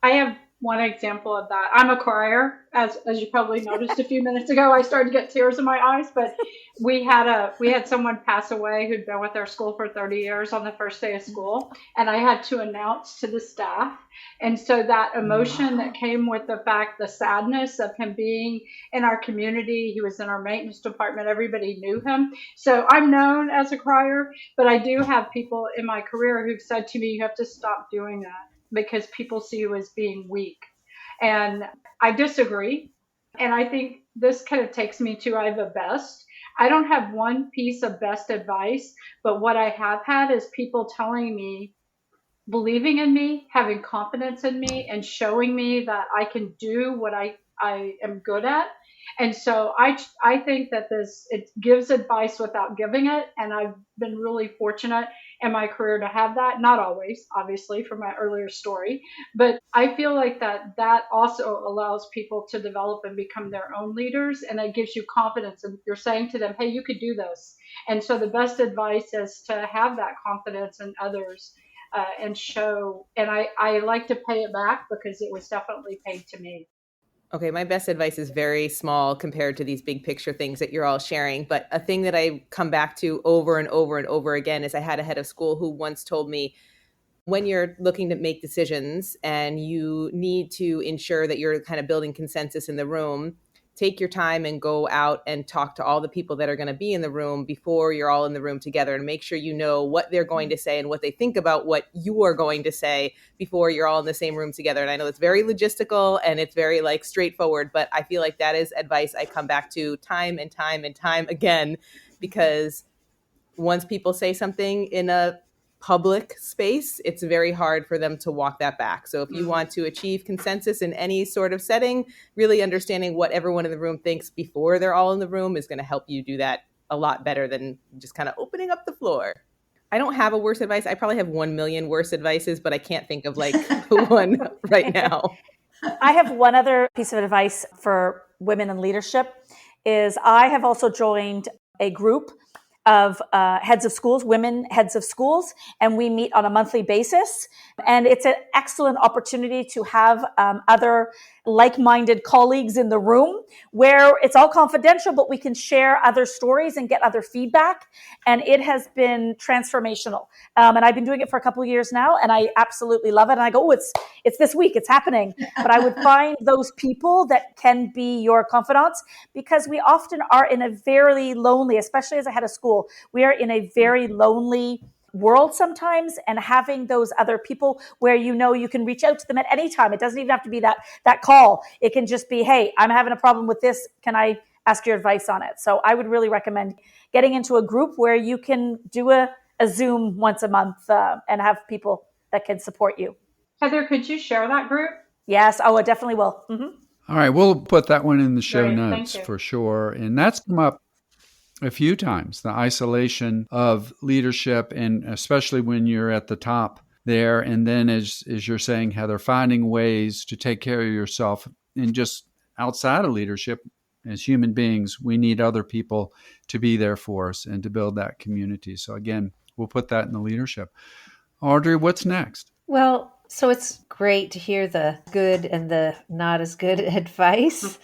I have one example of that. I'm a crier, as you probably noticed a few minutes ago. I started to get tears in my eyes, but we had someone pass away who'd been with our school for 30 years on the first day of school, and I had to announce to the staff. And so that emotion that came with the sadness of him being in our community, he was in our maintenance department, everybody knew him. So I'm known as a crier, but I do have people in my career who've said to me, you have to stop doing that, because people see you as being weak. And I disagree. And I think this kind of takes me to, I have a best. I don't have one piece of best advice, but what I have had is people telling me, believing in me, having confidence in me, and showing me that I can do what I am good at. And so I think that it gives advice without giving it. And I've been really fortunate in my career to have that. Not always, obviously, from my earlier story, but I feel like that also allows people to develop and become their own leaders. And it gives you confidence, and you're saying to them, hey, you could do this. And so the best advice is to have that confidence in others and show. And I like to pay it back, because it was definitely paid to me. Okay, my best advice is very small compared to these big picture things that you're all sharing. But a thing that I come back to over and over and over again is I had a head of school who once told me, when you're looking to make decisions and you need to ensure that you're kind of building consensus in the room, take your time and go out and talk to all the people that are going to be in the room before you're all in the room together, and make sure you know what they're going to say and what they think about what you are going to say before you're all in the same room together. And I know it's very logistical and it's very straightforward, but I feel like that is advice I come back to time and time and time again, because once people say something in a public space, it's very hard for them to walk that back. So if you want to achieve consensus in any sort of setting, really understanding what everyone in the room thinks before they're all in the room is going to help you do that a lot better than just kind of opening up the floor. I don't have a worse advice. I probably have 1 million worse advices, but I can't think of one right now. I have one other piece of advice for women in leadership is I have also joined a group of heads of schools, women heads of schools, and we meet on a monthly basis. And it's an excellent opportunity to have other like-minded colleagues in the room where it's all confidential, but we can share other stories and get other feedback. And it has been transformational. And I've been doing it for a couple of years now, and I absolutely love it. And I go, oh, it's this week, it's happening. But I would find those people that can be your confidants, because we often are in a very lonely, especially as a head of school, we are in a very lonely world sometimes, and having those other people where you can reach out to them at any time. It doesn't even have to be that call. It can just be, hey, I'm having a problem with this. Can I ask your advice on it? So I would really recommend getting into a group where you can do a Zoom once a month and have people that can support you. Heather, could you share that group? Yes. Oh, I definitely will. Mm-hmm. All right, we'll put that one in the show Great, notes for sure. And that's come up a few times, the isolation of leadership, and especially when you're at the top there. And then as you're saying, Heather, finding ways to take care of yourself, and just outside of leadership, as human beings, we need other people to be there for us and to build that community. So again, we'll put that in the leadership. Audrey, what's next? Well, so it's great to hear the good and the not as good advice.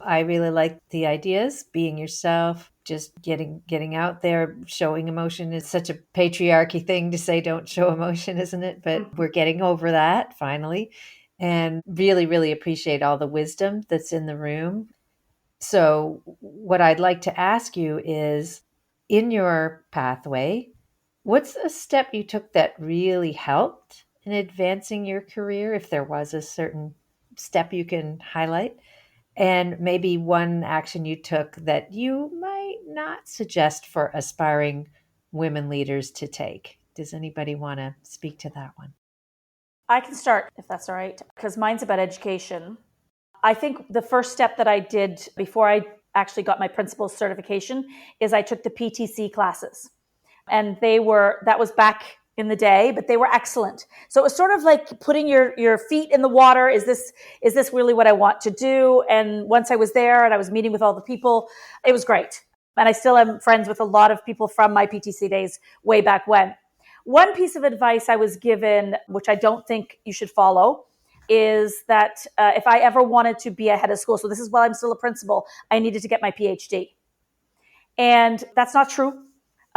I really like the ideas, being yourself, just getting out there. Showing emotion is such a patriarchy thing to say, don't show emotion, isn't it? But we're getting over that finally, and really, really appreciate all the wisdom that's in the room. So what I'd like to ask you is, in your pathway, what's a step you took that really helped in advancing your career, if there was a certain step you can highlight? And maybe one action you took that you might not suggest for aspiring women leaders to take. Does anybody want to speak to that one? I can start, if that's all right, because mine's about education. I think the first step that I did before I actually got my principal's certification is I took the PTC classes. And that was back in the day, but they were excellent. So it was sort of like putting your feet in the water. Is this really what I want to do? And once I was there and I was meeting with all the people, it was great. And I still am friends with a lot of people from my PTC days way back when. One piece of advice I was given, which I don't think you should follow, is that if I ever wanted to be a head of school, so this is while I'm still a principal, I needed to get my PhD. And that's not true.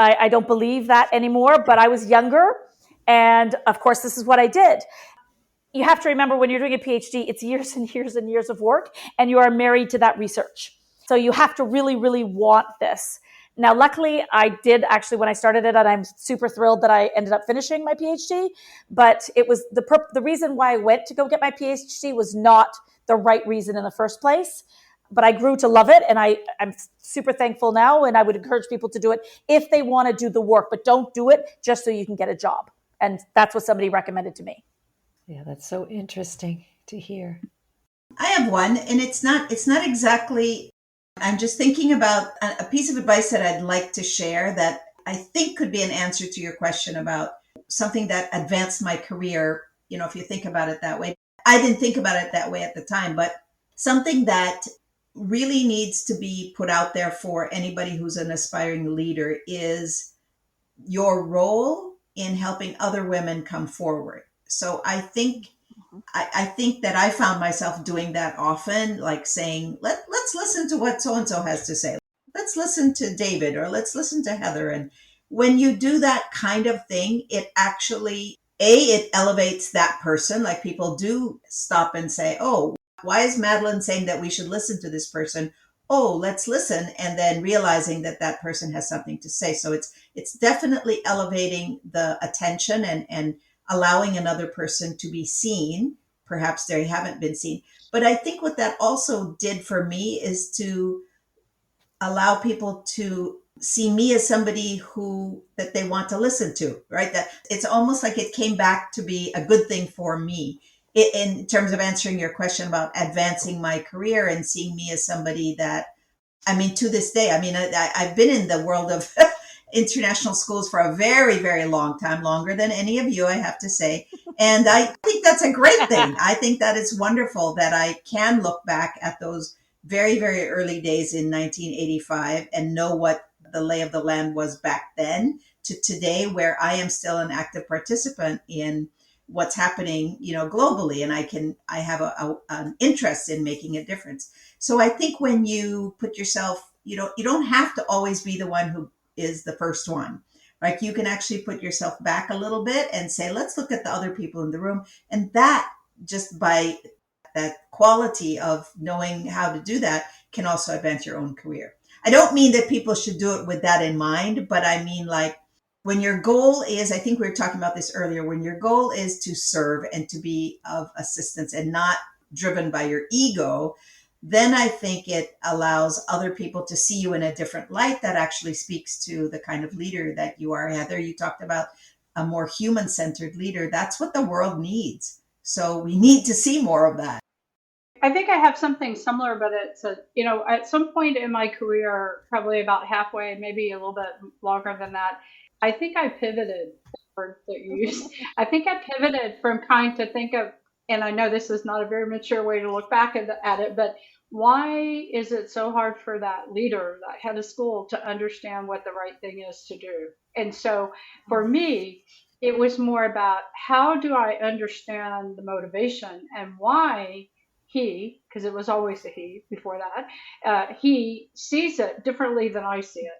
I don't believe that anymore, but I was younger. And of course, this is what I did. You have to remember, when you're doing a PhD, it's years and years and years of work, and you are married to that research. So you have to really, really want this. Now, luckily, I did actually, when I started it, and I'm super thrilled that I ended up finishing my PhD, but it was the reason why I went to go get my PhD was not the right reason in the first place. But I grew to love it, and I'm super thankful now, and I would encourage people to do it if they want to do the work, but don't do it just so you can get a job. And that's what somebody recommended to me. Yeah, that's so interesting to hear. I have one, and it's not exactly, I'm just thinking about a piece of advice that I'd like to share that I think could be an answer to your question about something that advanced my career, if you think about it that way. I didn't think about it that way at the time, but something that really needs to be put out there for anybody who's an aspiring leader is your role in helping other women come forward. So I think that I found myself doing that often, like saying, let's listen to what so-and-so has to say. Let's listen to David, or let's listen to Heather. And when you do that kind of thing, it actually, it elevates that person. Like, people do stop and say, oh, why is Madeleine saying that we should listen to this person? Oh, let's listen. And then realizing that that person has something to say. So it's definitely elevating the attention and allowing another person to be seen. Perhaps they haven't been seen. But I think what that also did for me is to allow people to see me as somebody that they want to listen to, right? That it's almost like it came back to be a good thing for me. In terms of answering your question about advancing my career and seeing me as somebody that, to this day, I've been in the world of international schools for a very, very long time, longer than any of you, I have to say. And I think that's a great thing. I think that is wonderful that I can look back at those very, very early days in 1985 and know what the lay of the land was back then to today, where I am still an active participant in what's happening, globally. And I have an interest in making a difference. So I think when you put yourself, you don't have to always be the one who is the first one. Like you can actually put yourself back a little bit and say, let's look at the other people in the room. And that just by that quality of knowing how to do that can also advance your own career. I don't mean that people should do it with that in mind, but I mean like when your goal is, I think we were talking about this earlier, when your goal is to serve and to be of assistance and not driven by your ego, then I think it allows other people to see you in a different light that actually speaks to the kind of leader that you are. Heather, you talked about a more human-centered leader. That's what the world needs. So we need to see more of that. I think I have something similar, but it's at some point in my career, probably about halfway, maybe a little bit longer than that, I think I pivoted, the word that you used. I think I pivoted from trying to think of, and I know this is not a very mature way to look back at it, but why is it so hard for that leader, that head of school, to understand what the right thing is to do? And so for me, it was more about how do I understand the motivation and why he, because it was always a he before that, he sees it differently than I see it.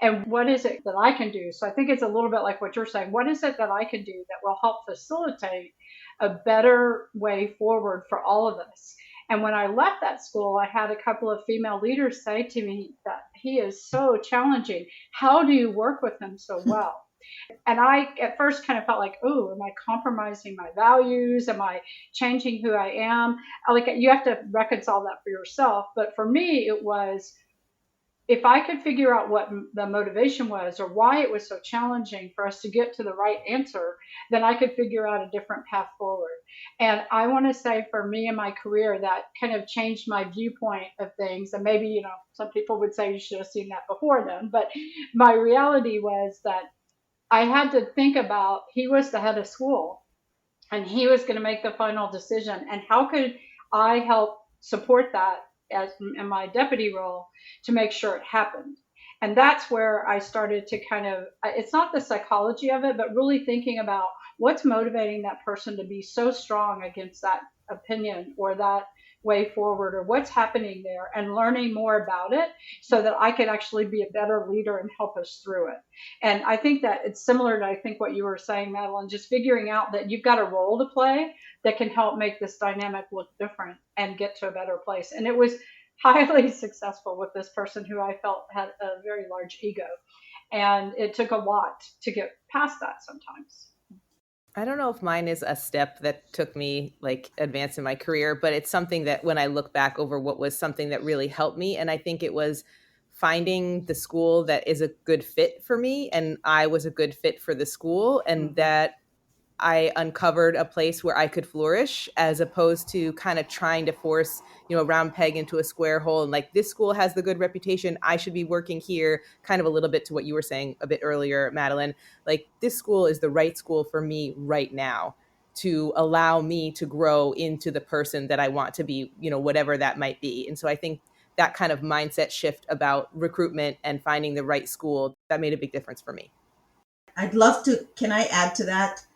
And what is it that I can do? So I think it's a little bit like what you're saying. What is it that I can do that will help facilitate a better way forward for all of us? And when I left that school, I had a couple of female leaders say to me that he is so challenging. How do you work with him so well? And I, at first, kind of felt like, oh, am I compromising my values? Am I changing who I am? Like, you have to reconcile that for yourself. But for me, it was, if I could figure out what the motivation was or why it was so challenging for us to get to the right answer, then I could figure out a different path forward. And I want to say for me in my career, that kind of changed my viewpoint of things. And maybe, some people would say you should have seen that before then. But my reality was that I had to think about, he was the head of school and he was going to make the final decision. And how could I help support that as in my deputy role to make sure it happened? And that's where I started to kind of, it's not the psychology of it, but really thinking about what's motivating that person to be so strong against that opinion or that way forward, or what's happening there, and learning more about it so that I could actually be a better leader and help us through it. And I think that it's similar to, I think, what you were saying, Madeleine, just figuring out that you've got a role to play that can help make this dynamic look different and get to a better place. And it was highly successful with this person who I felt had a very large ego. And it took a lot to get past that sometimes. I don't know if mine is a step that took me like advance in my career, but it's something that when I look back over what was something that really helped me, and I think it was finding the school that is a good fit for me, and I was a good fit for the school, and that I uncovered a place where I could flourish, as opposed to kind of trying to force, a round peg into a square hole. And like, this school has the good reputation, I should be working here. Kind of a little bit to what you were saying a bit earlier, Madeleine. Like, this school is the right school for me right now to allow me to grow into the person that I want to be, whatever that might be. And so I think that kind of mindset shift about recruitment and finding the right school, that made a big difference for me. I'd love to, can I add to that?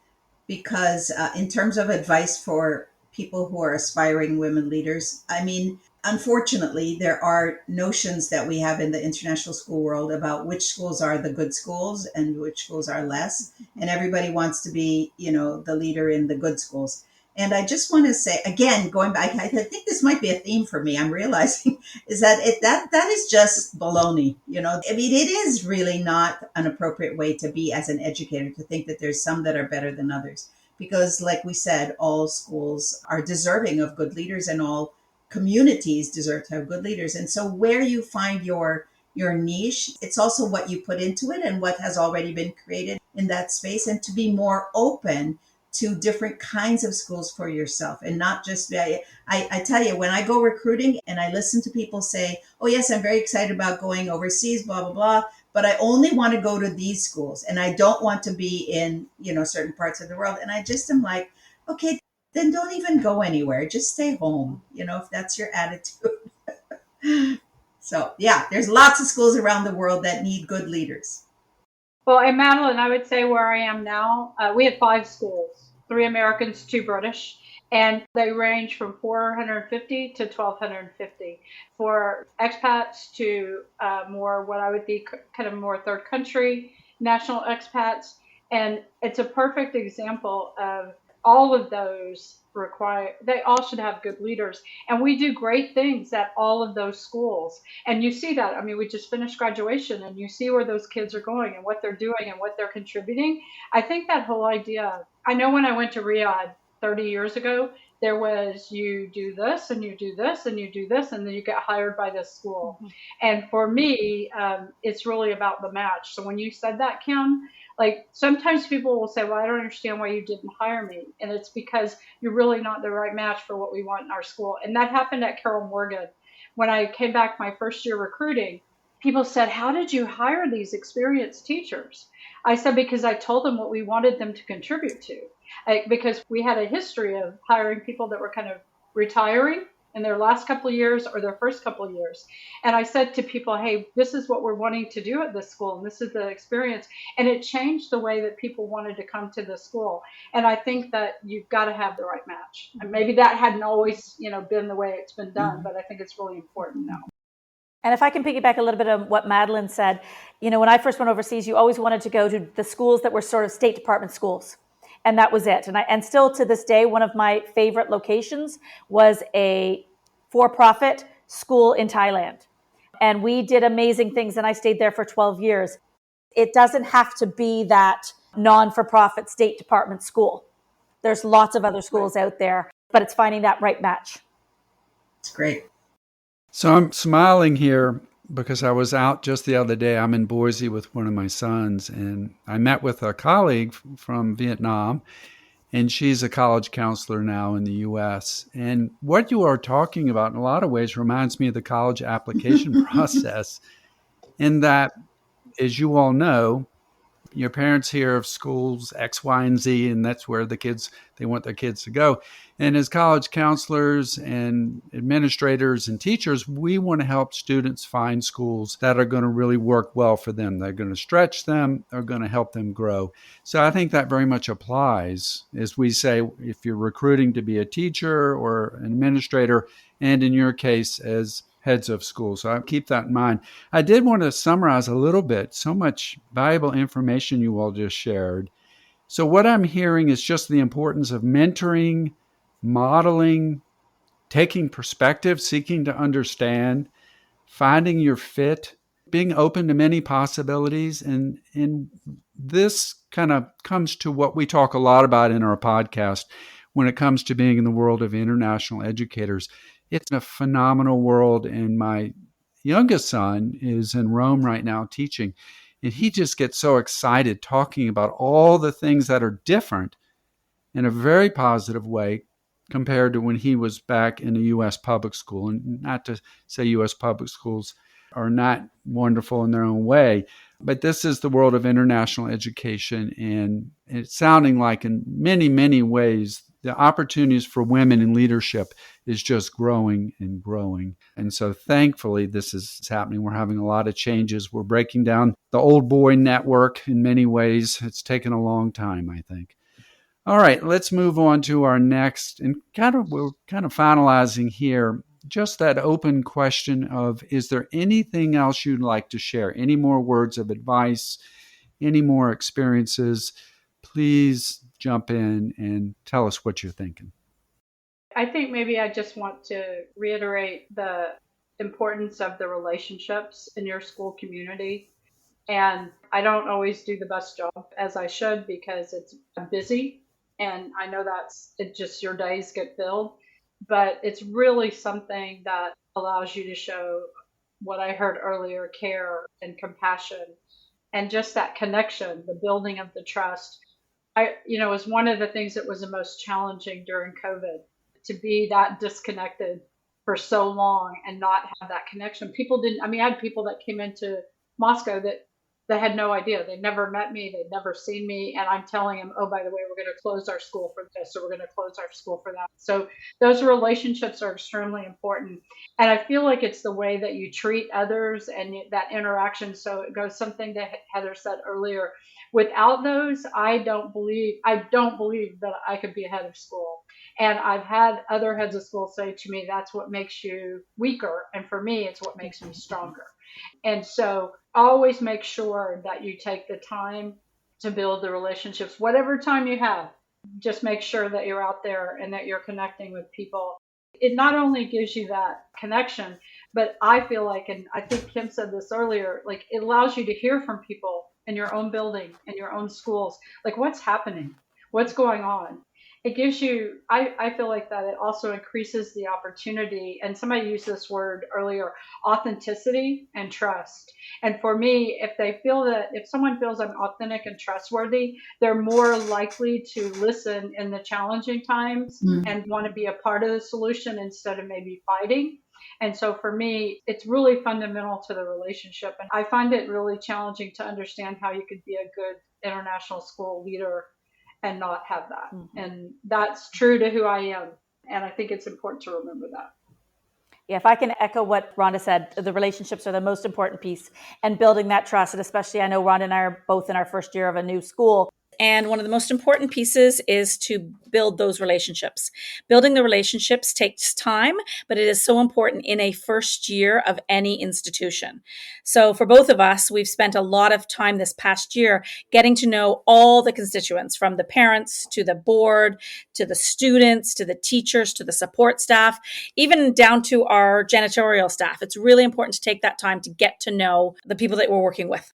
Because in terms of advice for people who are aspiring women leaders, I mean, unfortunately, there are notions that we have in the international school world about which schools are the good schools and which schools are less. And everybody wants to be, the leader in the good schools. And I just want to say, again, going back, I think this might be a theme for me, I'm realizing, is that that is just baloney. I mean, it is really not an appropriate way to be as an educator, to think that there's some that are better than others. Because like we said, all schools are deserving of good leaders, and all communities deserve to have good leaders. And so where you find your niche, it's also what you put into it and what has already been created in that space, and to be more open to different kinds of schools for yourself. And not just, I tell you, when I go recruiting and I listen to people say, oh yes, I'm very excited about going overseas, blah, blah, blah, but I only want to go to these schools and I don't want to be in, certain parts of the world. And I just am like, okay, then don't even go anywhere. Just stay home, if that's your attitude. So, yeah, there's lots of schools around the world that need good leaders. Well, and Madeline, I would say where I am now, we have 5 schools, 3 Americans, 2 British, and they range from 450 to 1,250 for expats to more what I would be kind of more third country national expats. And it's a perfect example of all of those they all should have good leaders. And we do great things at all of those schools. And you see that. I mean, we just finished graduation and you see where those kids are going and what they're doing and what they're contributing. I think that whole idea, I know when I went to Riyadh 30 years ago, there was you do this and you do this and you do this and then you get hired by this school. And for me, it's really about the match. So when you said that, Kim, like sometimes people will say, well, I don't understand why you didn't hire me. And it's because you're really not the right match for what we want in our school. And that happened at Carroll Morgan. When I came back my first year recruiting, people said, how did you hire these experienced teachers? I said, because I told them what we wanted them to contribute to. Because we had a history of hiring people that were kind of retiring in their last couple of years or their first couple of years. And I said to people, hey, this is what we're wanting to do at this school. And this is the experience. And it changed the way that people wanted to come to the school. And I think that you've got to have the right match. And maybe that hadn't always, been the way it's been done, but I think it's really important now. And if I can piggyback a little bit on what Madeleine said, when I first went overseas, you always wanted to go to the schools that were sort of State Department schools. And that was it. And still to this day, one of my favorite locations was a for-profit school in Thailand. And we did amazing things. And I stayed there for 12 years. It doesn't have to be that non-for-profit State Department school. There's lots of other schools out there, but it's finding that right match. It's great. So I'm smiling here because I was out just the other day. I'm in Boise with one of my sons, and I met with a colleague from Vietnam, and she's a college counselor now in the U.S. And what you are talking about in a lot of ways reminds me of the college application process, in that, as you all know, your parents hear of schools X, Y, and Z, and that's where they want their kids to go. And as college counselors and administrators and teachers, we want to help students find schools that are going to really work well for them. They're going to stretch them, are going to help them grow. So I think that very much applies, as we say, if you're recruiting to be a teacher or an administrator, and in your case, as heads of schools. So I keep that in mind. I did want to summarize a little bit. So much valuable information you all just shared. So what I'm hearing is just the importance of mentoring, modeling, taking perspective, seeking to understand, finding your fit, being open to many possibilities. And this kind of comes to what we talk a lot about in our podcast when it comes to being in the world of international educators. It's a phenomenal world, and my youngest son is in Rome right now teaching, and he just gets so excited talking about all the things that are different in a very positive way compared to when he was back in a U.S. public school. And not to say U.S. public schools are not wonderful in their own way, but this is the world of international education, and it's sounding like in many, many ways, the opportunities for women in leadership is just growing and growing. And so thankfully, this is happening. We're having a lot of changes. We're breaking down the old boy network in many ways. It's taken a long time, I think. All right, let's move on to our next, and we're kind of finalizing here, just that open question of, is there anything else you'd like to share? Any more words of advice? Any more experiences? Please jump in and tell us what you're thinking. I think maybe I just want to reiterate the importance of the relationships in your school community. And I don't always do the best job as I should because I'm busy. And I know just your days get filled. But it's really something that allows you to show what I heard earlier, care and compassion, and just that connection, the building of the trust. Was one of the things that was the most challenging during COVID, to be that disconnected for so long and not have that connection. I had people that came into Moscow that They had no idea. They'd never met me. They'd never seen me. And I'm telling them, oh, by the way, we're going to close our school for this, or we're going to close our school for that. So those relationships are extremely important. And I feel like it's the way that you treat others and that interaction. So it goes something that Heather said earlier. Without those, I don't believe that I could be a head of school. And I've had other heads of school say to me, that's what makes you weaker. And for me, it's what makes me stronger. And so always make sure that you take the time to build the relationships, whatever time you have. Just make sure that you're out there and that you're connecting with people. It not only gives you that connection, but I feel like, and I think Kim said this earlier, like it allows you to hear from people in your own building, in your own schools, like what's happening, what's going on. It gives you, I feel like that it also increases the opportunity. And somebody used this word earlier, authenticity and trust. And for me, if someone feels I'm authentic and trustworthy, they're more likely to listen in the challenging times and want to be a part of the solution instead of maybe fighting. And so for me, it's really fundamental to the relationship. And I find it really challenging to understand how you could be a good international school leader and not have that. And that's true to who I am. And I think it's important to remember that. Yeah, if I can echo what Rhonda said, the relationships are the most important piece, and building that trust. And especially, I know Rhonda and I are both in our first year of a new school. And one of the most important pieces is to build those relationships. Building the relationships takes time, but it is so important in a first year of any institution. So for both of us, we've spent a lot of time this past year getting to know all the constituents, from the parents to the board, to the students, to the teachers, to the support staff, even down to our janitorial staff. It's really important to take that time to get to know the people that we're working with.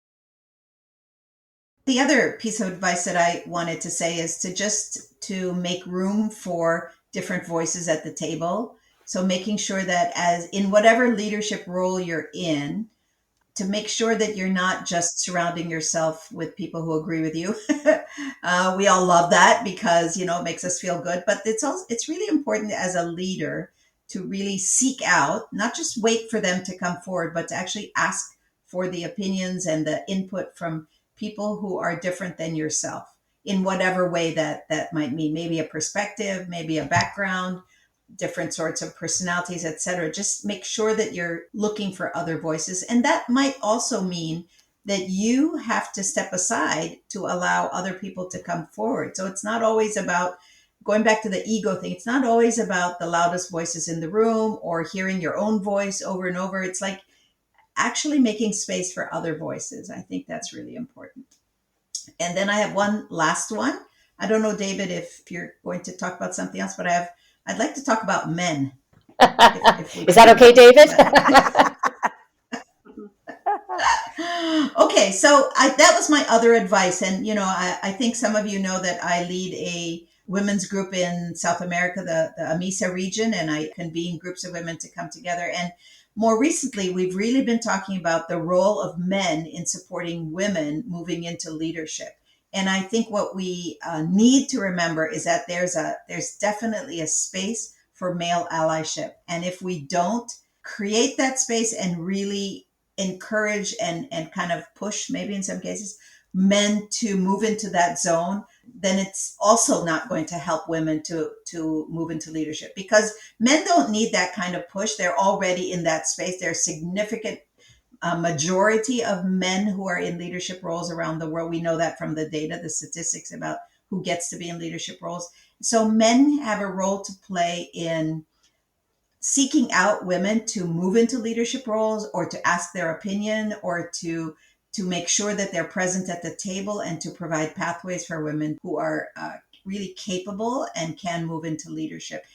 The other piece of advice that I wanted to say is to make room for different voices at the table. So making sure that as in whatever leadership role you're in, to make sure that you're not just surrounding yourself with people who agree with you. We all love that because, it makes us feel good, but it's really important as a leader to really seek out, not just wait for them to come forward, but to actually ask for the opinions and the input from people who are different than yourself in whatever way that might mean. Maybe a perspective, maybe a background, different sorts of personalities, etc. Just make sure that you're looking for other voices. And that might also mean that you have to step aside to allow other people to come forward. So it's not always about going back to the ego thing. It's not always about the loudest voices in the room or hearing your own voice over and over. It's like actually making space for other voices. I think that's really important. And then I have one last one. I don't know, David, if you're going to talk about something else, but I'd like to talk about men. Is that okay, David? Okay, so that was my other advice. And, I think some of you know that I lead a women's group in South America, the AMISA region, and I convene groups of women to come together. And more recently, we've really been talking about the role of men in supporting women moving into leadership. And I think what we need to remember is that there's definitely a space for male allyship. And if we don't create that space and really encourage and kind of push, maybe in some cases, men to move into that zone, then it's also not going to help women to move into leadership, because men don't need that kind of push. They're already in that space. There's significant majority of men who are in leadership roles around the world. We know that from the data, the statistics about who gets to be in leadership roles. So men have a role to play in seeking out women to move into leadership roles, or to ask their opinion, or to make sure that they're present at the table, and to provide pathways for women who are really capable and can move into leadership.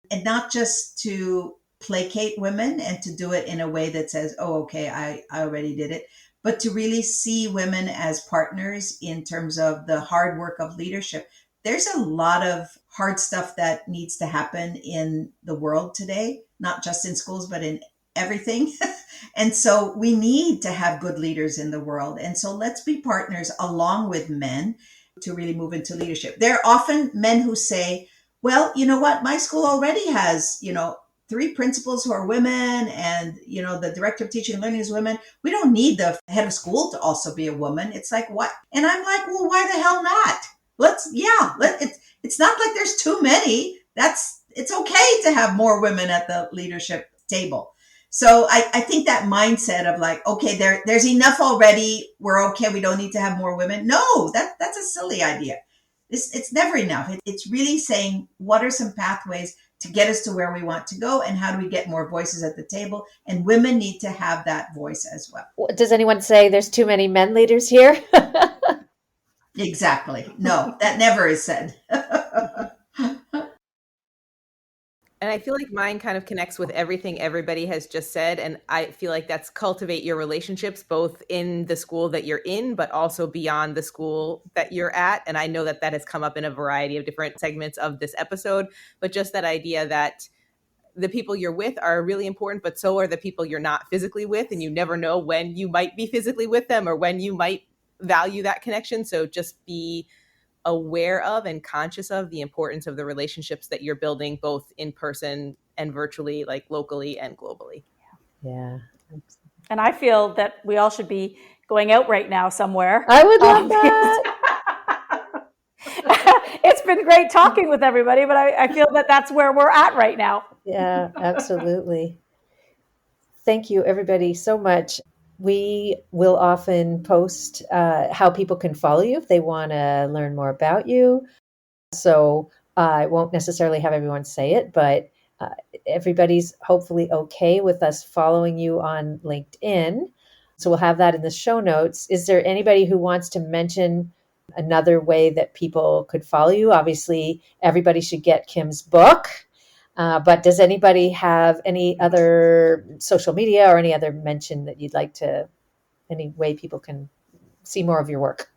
And not just to placate women and to do it in a way that says, oh, okay, I already did it, but to really see women as partners in terms of the hard work of leadership. There's a lot of hard stuff that needs to happen in the world today, not just in schools, but in everything. And so we need to have good leaders in the world. And so let's be partners along with men to really move into leadership. There are often men who say, well, you know what? My school already has, 3 principals who are women and, the director of teaching and learning is women. We don't need the head of school to also be a woman. It's like, what? And I'm like, well, why the hell not? It's not like there's too many. It's okay to have more women at the leadership table. So I think that mindset of like, okay, there's enough already. We're okay. We don't need to have more women. No, that's a silly idea. It's never enough. It's really saying, what are some pathways to get us to where we want to go, and how do we get more voices at the table? And women need to have that voice as well. Does anyone say there's too many men leaders here? Exactly. No, that never is said. And I feel like mine kind of connects with everything everybody has just said. And I feel like that's cultivate your relationships, both in the school that you're in, but also beyond the school that you're at. And I know that has come up in a variety of different segments of this episode, but just that idea that the people you're with are really important, but so are the people you're not physically with. And you never know when you might be physically with them or when you might value that connection. So just be aware of and conscious of the importance of the relationships that you're building, both in person and virtually, like locally and globally. Yeah. And I feel that we all should be going out right now somewhere. I would love that. It's been great talking with everybody, but I feel that that's where we're at right now. Yeah, absolutely. Thank you, everybody, so much. We will often post how people can follow you if they want to learn more about you. So I won't necessarily have everyone say it, but everybody's hopefully okay with us following you on LinkedIn. So we'll have that in the show notes. Is there anybody who wants to mention another way that people could follow you? Obviously, everybody should get Kim's book. But does anybody have any other social media or any other mention that you'd like to, any way people can see more of your work?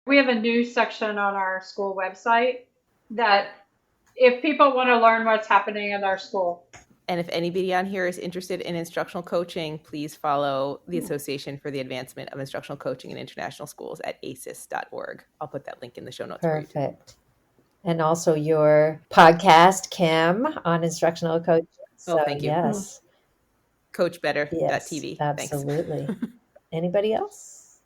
We have a news section on our school website that if people want to learn what's happening in our school. And if anybody on here is interested in instructional coaching, please follow the Association for the Advancement of Instructional Coaching in International Schools at asis.org. I'll put that link in the show notes. Perfect. And also your podcast, Kim, on instructional coaching. So, thank you. Yes. Coachbetter.tv. Yes, absolutely. Anybody else?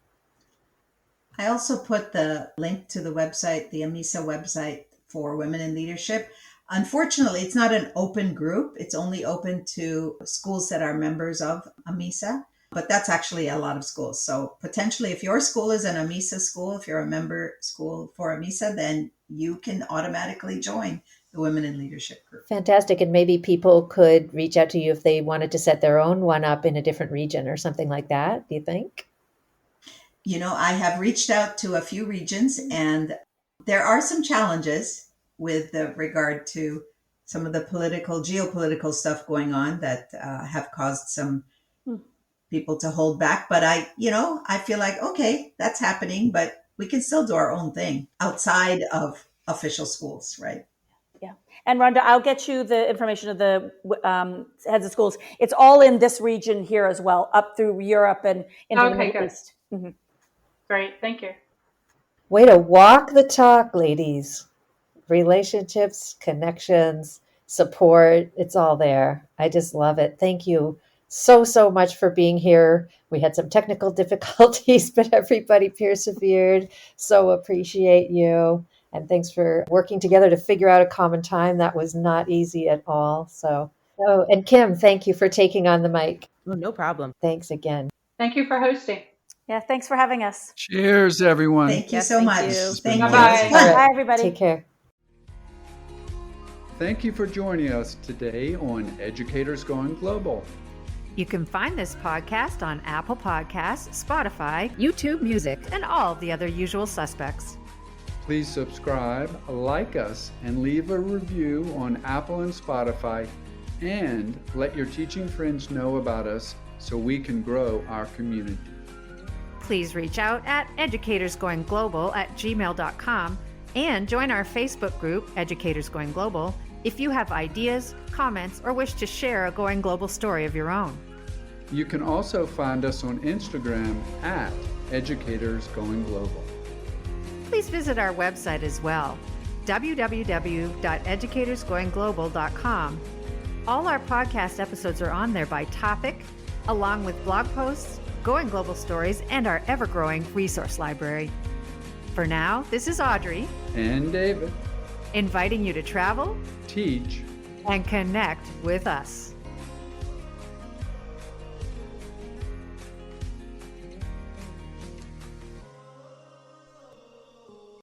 I also put the link to the website, the AMISA website for women in leadership. Unfortunately, it's not an open group. It's only open to schools that are members of AMISA, but that's actually a lot of schools. So potentially, if your school is an AMISA school, if you're a member school for AMISA, then you can automatically join the Women in Leadership group. Fantastic. And maybe people could reach out to you if they wanted to set their own one up in a different region or something like that, do you think? I have reached out to a few regions, and there are some challenges with regard to some of the geopolitical stuff going on that have caused some people to hold back. But I feel like, okay, that's happening, but we can still do our own thing outside of official schools, right? Yeah. And Rhonda, I'll get you the information of the heads of schools. It's all in this region here as well, up through Europe and into the Middle East. Mm-hmm. Great. Thank you. Way to walk the talk, ladies. Relationships, connections, support, it's all there. I just love it. Thank you so much for being here. We had some technical difficulties, but everybody persevered. So appreciate you. And thanks for working together to figure out a common time. That was not easy at all. And Kim, thank you for taking on the mic. Oh, no problem. Thanks again. Thank you for hosting. Yeah, thanks for having us. Cheers, everyone. Thank you so much. Thank you. Bye-bye. Bye, everybody. Take care. Thank you for joining us today on Educators Going Global. You can find this podcast on Apple Podcasts, Spotify, YouTube Music, and all the other usual suspects. Please subscribe, like us, and leave a review on Apple and Spotify, and let your teaching friends know about us so we can grow our community. Please reach out at educatorsgoingglobal@gmail.com and join our Facebook group, Educators Going Global, if you have ideas, comments, or wish to share a Going Global story of your own. You can also find us on Instagram at Educators Going Global. Please visit our website as well, www.educatorsgoingglobal.com. All our podcast episodes are on there by topic, along with blog posts, going global stories, and our ever-growing resource library. For now, this is Audrey And David. inviting you to travel, Teach. and connect with us.